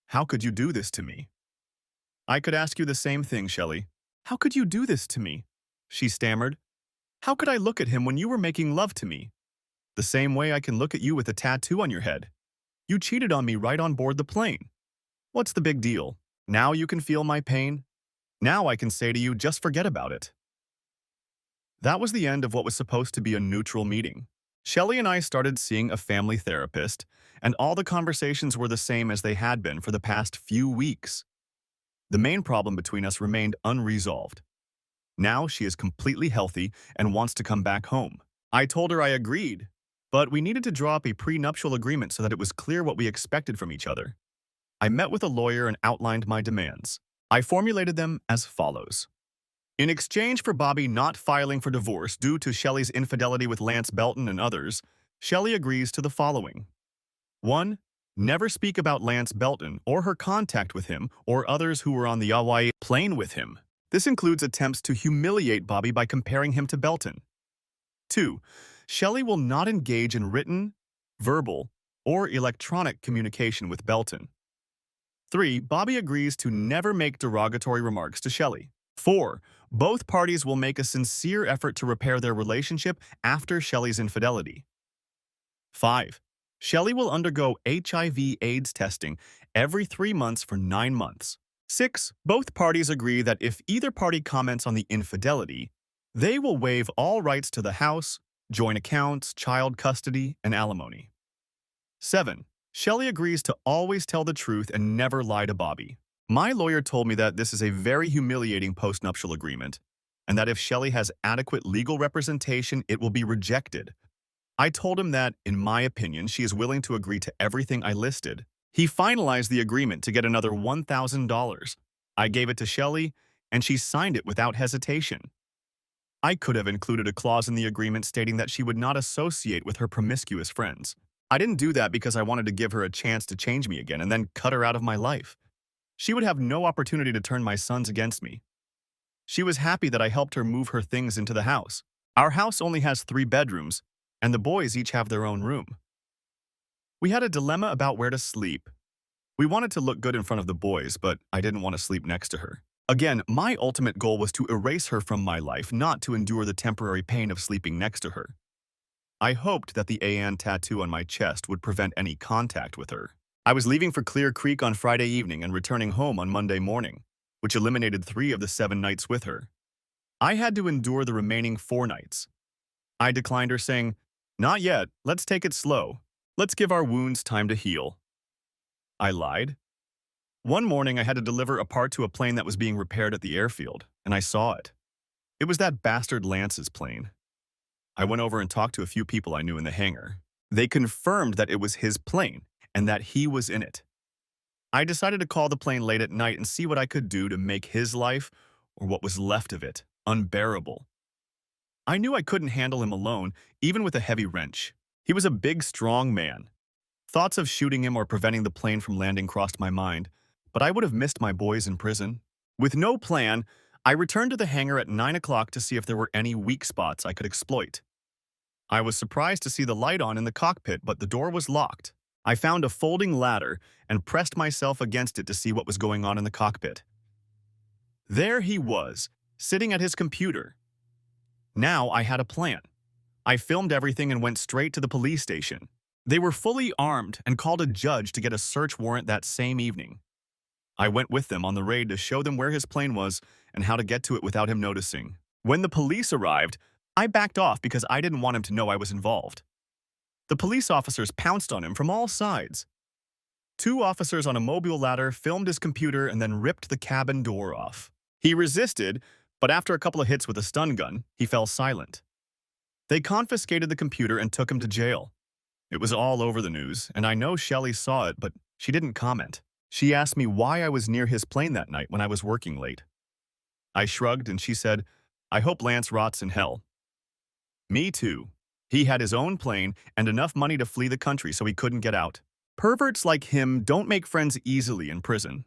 "How could you do this to me?" "I could ask you the same thing, Shelley. How could you do this to me?" She stammered. "How could I look at him when you were making love to me? The same way I can look at you with a tattoo on your head. You cheated on me right on board the plane. What's the big deal? Now you can feel my pain? Now I can say to you, just forget about it." That was the end of what was supposed to be a neutral meeting. Shelley and I started seeing a family therapist, and all the conversations were the same as they had been for the past few weeks. The main problem between us remained unresolved. Now she is completely healthy and wants to come back home. I told her I agreed, but we needed to draw up a prenuptial agreement so that it was clear what we expected from each other. I met with a lawyer and outlined my demands. I formulated them as follows. In exchange for Bobby not filing for divorce due to Shelley's infidelity with Lance Belton and others, Shelley agrees to the following. 1. Never speak about Lance Belton or her contact with him or others who were on the Hawaii plane with him. This includes attempts to humiliate Bobby by comparing him to Belton. 2. Shelley will not engage in written, verbal, or electronic communication with Belton. 3. Bobby agrees to never make derogatory remarks to Shelley. 4. Both parties will make a sincere effort to repair their relationship after Shelley's infidelity. 5. Shelley will undergo HIV/AIDS testing every 3 months for 9 months. 6. Both parties agree that if either party comments on the infidelity, they will waive all rights to the house, joint accounts, child custody, and alimony. 7. Shelley agrees to always tell the truth and never lie to Bobby. My lawyer told me that this is a very humiliating postnuptial agreement, and that if Shelley has adequate legal representation, it will be rejected. I told him that, in my opinion, she is willing to agree to everything I listed. He finalized the agreement to get another $1,000. I gave it to Shelley, and she signed it without hesitation. I could have included a clause in the agreement stating that she would not associate with her promiscuous friends. I didn't do that because I wanted to give her a chance to change me again and then cut her out of my life. She would have no opportunity to turn my sons against me. She was happy that I helped her move her things into the house. Our house only has 3 bedrooms, and the boys each have their own room. We had a dilemma about where to sleep. We wanted to look good in front of the boys, but I didn't want to sleep next to her. Again, my ultimate goal was to erase her from my life, not to endure the temporary pain of sleeping next to her. I hoped that the AN tattoo on my chest would prevent any contact with her. I was leaving for Clear Creek on Friday evening and returning home on Monday morning, which eliminated 3 of the 7 nights with her. I had to endure the remaining 4 nights. I declined her, saying, "Not yet, let's take it slow. Let's give our wounds time to heal." I lied. One morning, I had to deliver a part to a plane that was being repaired at the airfield, and I saw it. It was that bastard Lance's plane. I went over and talked to a few people I knew in the hangar. They confirmed that it was his plane and that he was in it. I decided to call the plane late at night and see what I could do to make his life, or what was left of it, unbearable. I knew I couldn't handle him alone, even with a heavy wrench. He was a big, strong man. Thoughts of shooting him or preventing the plane from landing crossed my mind, but I would have missed my boys in prison. With no plan, I returned to the hangar at 9 o'clock to see if there were any weak spots I could exploit. I was surprised to see the light on in the cockpit, but the door was locked. I found a folding ladder and pressed myself against it to see what was going on in the cockpit. There he was, sitting at his computer. Now I had a plan. I filmed everything and went straight to the police station. They were fully armed and called a judge to get a search warrant that same evening. I went with them on the raid to show them where his plane was and how to get to it without him noticing. When the police arrived, I backed off because I didn't want him to know I was involved. The police officers pounced on him from all sides. 2 officers on a mobile ladder filmed his computer and then ripped the cabin door off. He resisted, but after a couple of hits with a stun gun, he fell silent. They confiscated the computer and took him to jail. It was all over the news, and I know Shelley saw it, but she didn't comment. She asked me why I was near his plane that night when I was working late. I shrugged and she said, "I hope Lance rots in hell." Me too. He had his own plane and enough money to flee the country so he couldn't get out. Perverts like him don't make friends easily in prison.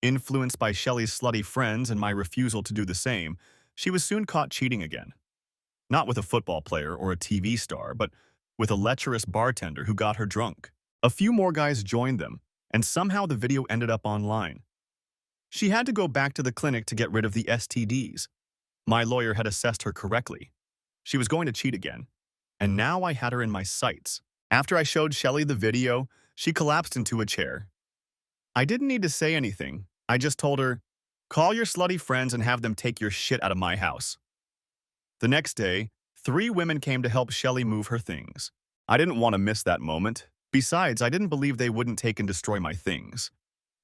Influenced by Shelley's slutty friends and my refusal to do the same, she was soon caught cheating again. Not with a football player or a TV star, but with a lecherous bartender who got her drunk. A few more guys joined them, and somehow the video ended up online. She had to go back to the clinic to get rid of the STDs. My lawyer had assessed her correctly. She was going to cheat again, and now I had her in my sights. After I showed Shelley the video, she collapsed into a chair. I didn't need to say anything. I just told her, "Call your slutty friends and have them take your shit out of my house." The next day, 3 women came to help Shelley move her things. I didn't want to miss that moment. Besides, I didn't believe they wouldn't take and destroy my things.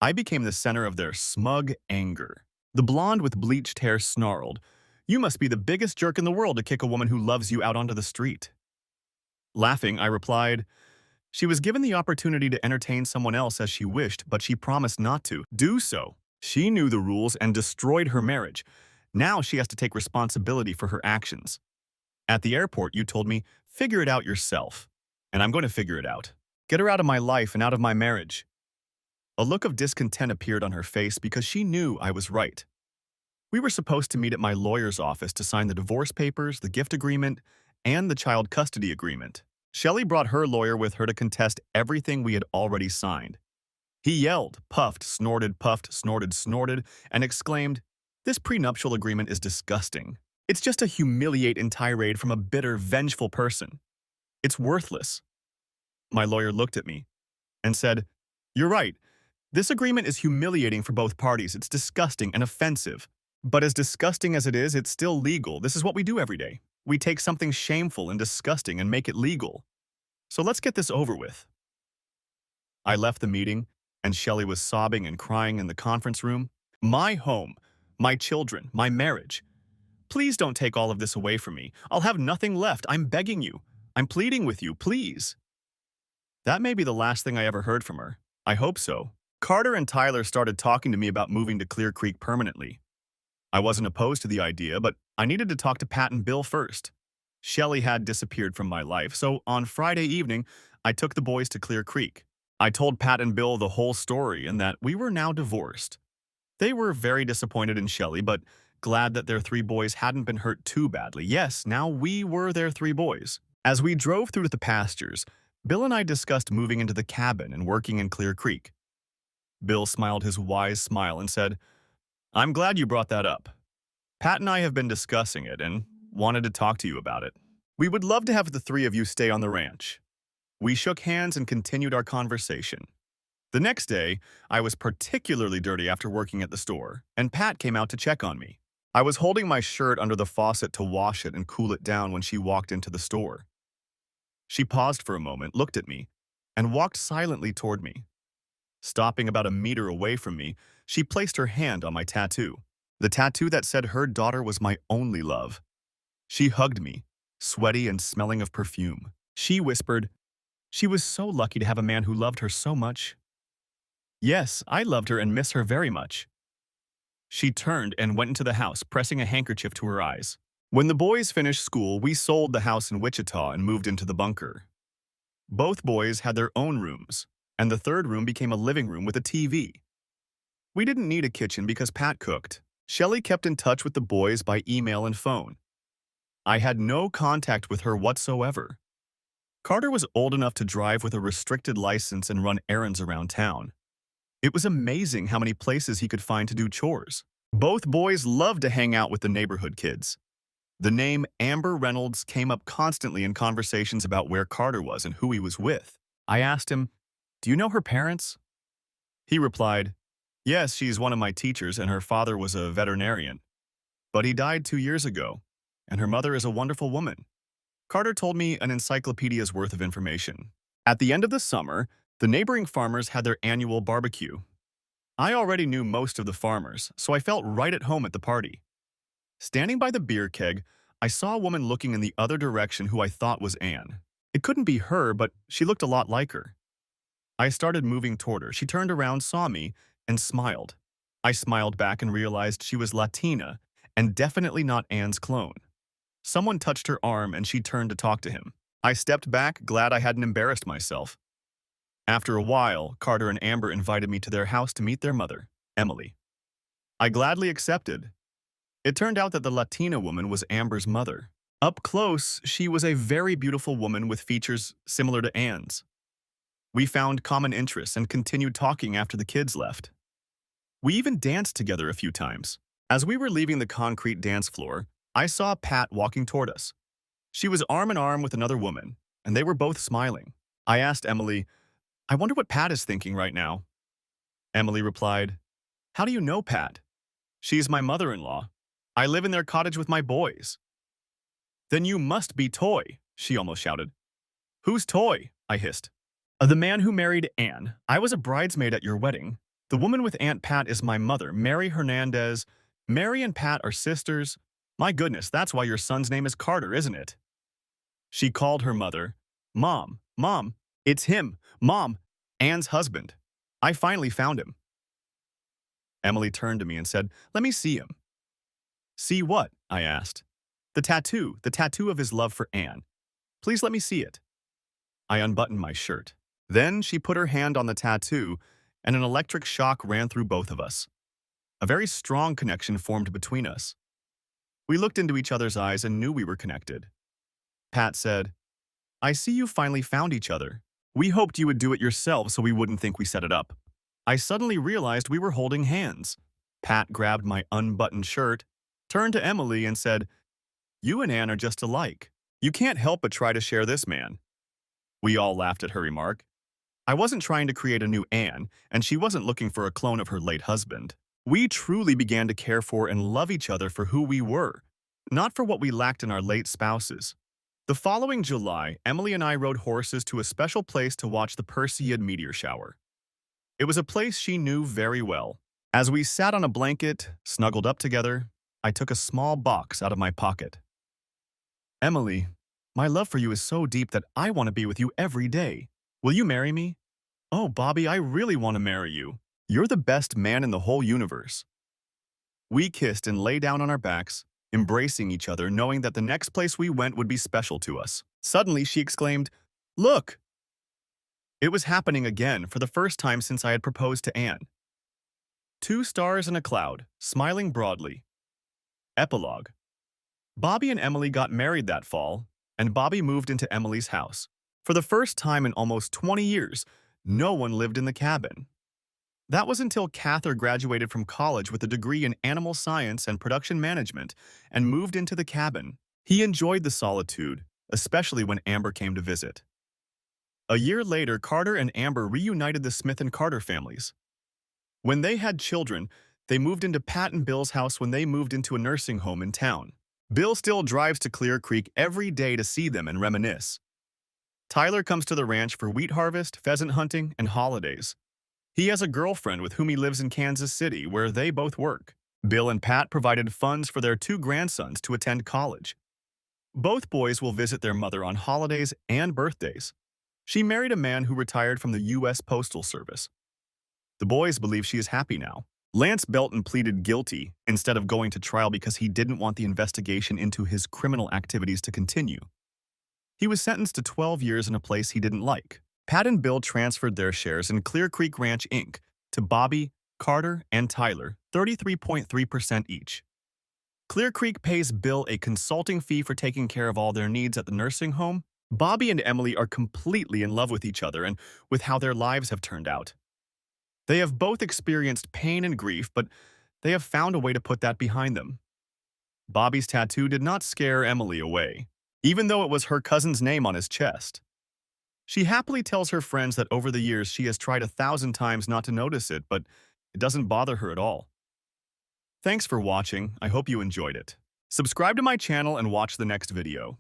I became the center of their smug anger. The blonde with bleached hair snarled, "You must be the biggest jerk in the world to kick a woman who loves you out onto the street." Laughing, I replied, "She was given the opportunity to entertain someone else as she wished, but she promised not to do so. She knew the rules and destroyed her marriage. Now she has to take responsibility for her actions. At the airport, you told me, 'Figure it out yourself.' And I'm going to figure it out. Get her out of my life and out of my marriage." A look of discontent appeared on her face because she knew I was right. We were supposed to meet at my lawyer's office to sign the divorce papers, the gift agreement, and the child custody agreement. Shelley brought her lawyer with her to contest everything we had already signed. He yelled, puffed, snorted, and exclaimed, "This prenuptial agreement is disgusting. It's just a humiliate and tirade from a bitter, vengeful person. It's worthless." My lawyer looked at me and said, "You're right. This agreement is humiliating for both parties. It's disgusting and offensive. But as disgusting as it is, it's still legal. This is what we do every day. We take something shameful and disgusting and make it legal. So let's get this over with." I left the meeting, and Shelley was sobbing and crying in the conference room. "My home, my children, my marriage. Please don't take all of this away from me. I'll have nothing left. I'm begging you. I'm pleading with you, please." That may be the last thing I ever heard from her. I hope so. Carter and Tyler started talking to me about moving to Clear Creek permanently. I wasn't opposed to the idea, but I needed to talk to Pat and Bill first. Shelley had disappeared from my life, so on Friday evening, I took the boys to Clear Creek. I told Pat and Bill the whole story and that we were now divorced. They were very disappointed in Shelley, but glad that their 3 boys hadn't been hurt too badly. Yes, now we were their 3 boys. As we drove through the pastures, Bill and I discussed moving into the cabin and working in Clear Creek. Bill smiled his wise smile and said, I'm glad you brought that up. Pat and I have been discussing it and wanted to talk to you about it. We would love to have the three of you stay on the ranch. We shook hands and continued our conversation. The next day, I was particularly dirty after working at the store, and Pat came out to check on me. I was holding my shirt under the faucet to wash it and cool it down when she walked into the store. She paused for a moment, looked at me, and walked silently toward me. Stopping about a meter away from me, she placed her hand on my tattoo, the tattoo that said her daughter was my only love. She hugged me, sweaty and smelling of perfume. She whispered, she was so lucky to have a man who loved her so much. Yes, I loved her and miss her very much. She turned and went into the house, pressing a handkerchief to her eyes. When the boys finished school, we sold the house in Wichita and moved into the bunker. Both boys had their own rooms, and the third room became a living room with a TV. We didn't need a kitchen because Pat cooked. Shelley kept in touch with the boys by email and phone. I had no contact with her whatsoever. Carter was old enough to drive with a restricted license and run errands around town. It was amazing how many places he could find to do chores. Both boys loved to hang out with the neighborhood kids. The name Amber Reynolds came up constantly in conversations about where Carter was and who he was with. I asked him, do you know her parents? He replied, yes, she's one of my teachers and her father was a veterinarian. But he died 2 years ago, and her mother is a wonderful woman. Carter told me an encyclopedia's worth of information. At the end of the summer, the neighboring farmers had their annual barbecue. I already knew most of the farmers, so I felt right at home at the party. Standing by the beer keg, I saw a woman looking in the other direction who I thought was Anne. It couldn't be her, but she looked a lot like her. I started moving toward her. She turned around, saw me, and smiled. I smiled back and realized she was Latina and definitely not Anne's clone. Someone touched her arm and she turned to talk to him. I stepped back, glad I hadn't embarrassed myself. After a while, Carter and Amber invited me to their house to meet their mother, Emily. I gladly accepted. It turned out that the Latina woman was Amber's mother. Up close, she was a very beautiful woman with features similar to Anne's. We found common interests and continued talking after the kids left. We even danced together a few times. As we were leaving the concrete dance floor, I saw Pat walking toward us. She was arm in arm with another woman, and they were both smiling. I asked Emily, I wonder what Pat is thinking right now. Emily replied, how do you know Pat? She's my mother-in-law. I live in their cottage with my boys. Then you must be Toy, she almost shouted. Who's Toy? I hissed. The man who married Anne. I was a bridesmaid at your wedding. The woman with Aunt Pat is my mother, Mary Hernandez. Mary and Pat are sisters. My goodness, that's why your son's name is Carter, isn't it? She called her mother. Mom, it's him. Mom, Anne's husband. I finally found him. Emily turned to me and said, let me see him. See what? I asked. The tattoo of his love for Anne. Please let me see it. I unbuttoned my shirt. Then she put her hand on the tattoo, and an electric shock ran through both of us. A very strong connection formed between us. We looked into each other's eyes and knew we were connected. Pat said, I see you finally found each other. We hoped you would do it yourself so we wouldn't think we set it up. I suddenly realized we were holding hands. Pat grabbed my unbuttoned shirt, turned to Emily and said, you and Anne are just alike. You can't help but try to share this man. We all laughed at her remark. I wasn't trying to create a new Anne, and she wasn't looking for a clone of her late husband. We truly began to care for and love each other for who we were, not for what we lacked in our late spouses. The following July, Emily and I rode horses to a special place to watch the Perseid meteor shower. It was a place she knew very well. As we sat on a blanket, snuggled up together, I took a small box out of my pocket. Emily, my love for you is so deep that I want to be with you every day. Will you marry me? Oh, Bobby, I really want to marry you. You're the best man in the whole universe. We kissed and lay down on our backs, embracing each other, knowing that the next place we went would be special to us. Suddenly, she exclaimed, look! It was happening again for the first time since I had proposed to Anne. 2 stars in a cloud, smiling broadly. Epilogue. Bobby and Emily got married that fall, and Bobby moved into Emily's house. For the first time in almost 20 years, no one lived in the cabin. That was until Cather graduated from college with a degree in animal science and production management and moved into the cabin. He enjoyed the solitude, especially when Amber came to visit. A year later, Carter and Amber reunited the Smith and Carter families. When they had children, they moved into Pat and Bill's house when they moved into a nursing home in town. Bill still drives to Clear Creek every day to see them and reminisce. Tyler comes to the ranch for wheat harvest, pheasant hunting, and holidays. He has a girlfriend with whom he lives in Kansas City, where they both work. Bill and Pat provided funds for their two grandsons to attend college. Both boys will visit their mother on holidays and birthdays. She married a man who retired from the U.S. Postal Service. The boys believe she is happy now. Lance Belton pleaded guilty instead of going to trial because he didn't want the investigation into his criminal activities to continue. He was sentenced to 12 years in a place he didn't like. Pat and Bill transferred their shares in Clear Creek Ranch, Inc. to Bobby, Carter, and Tyler, 33.3% each. Clear Creek pays Bill a consulting fee for taking care of all their needs at the nursing home. Bobby and Emily are completely in love with each other and with how their lives have turned out. They have both experienced pain and grief, but they have found a way to put that behind them. Bobby's tattoo did not scare Emily away, even though it was her cousin's name on his chest. She happily tells her friends that over the years she has tried 1,000 times not to notice it, but it doesn't bother her at all. Thanks for watching. I hope you enjoyed it. Subscribe to my channel and watch the next video.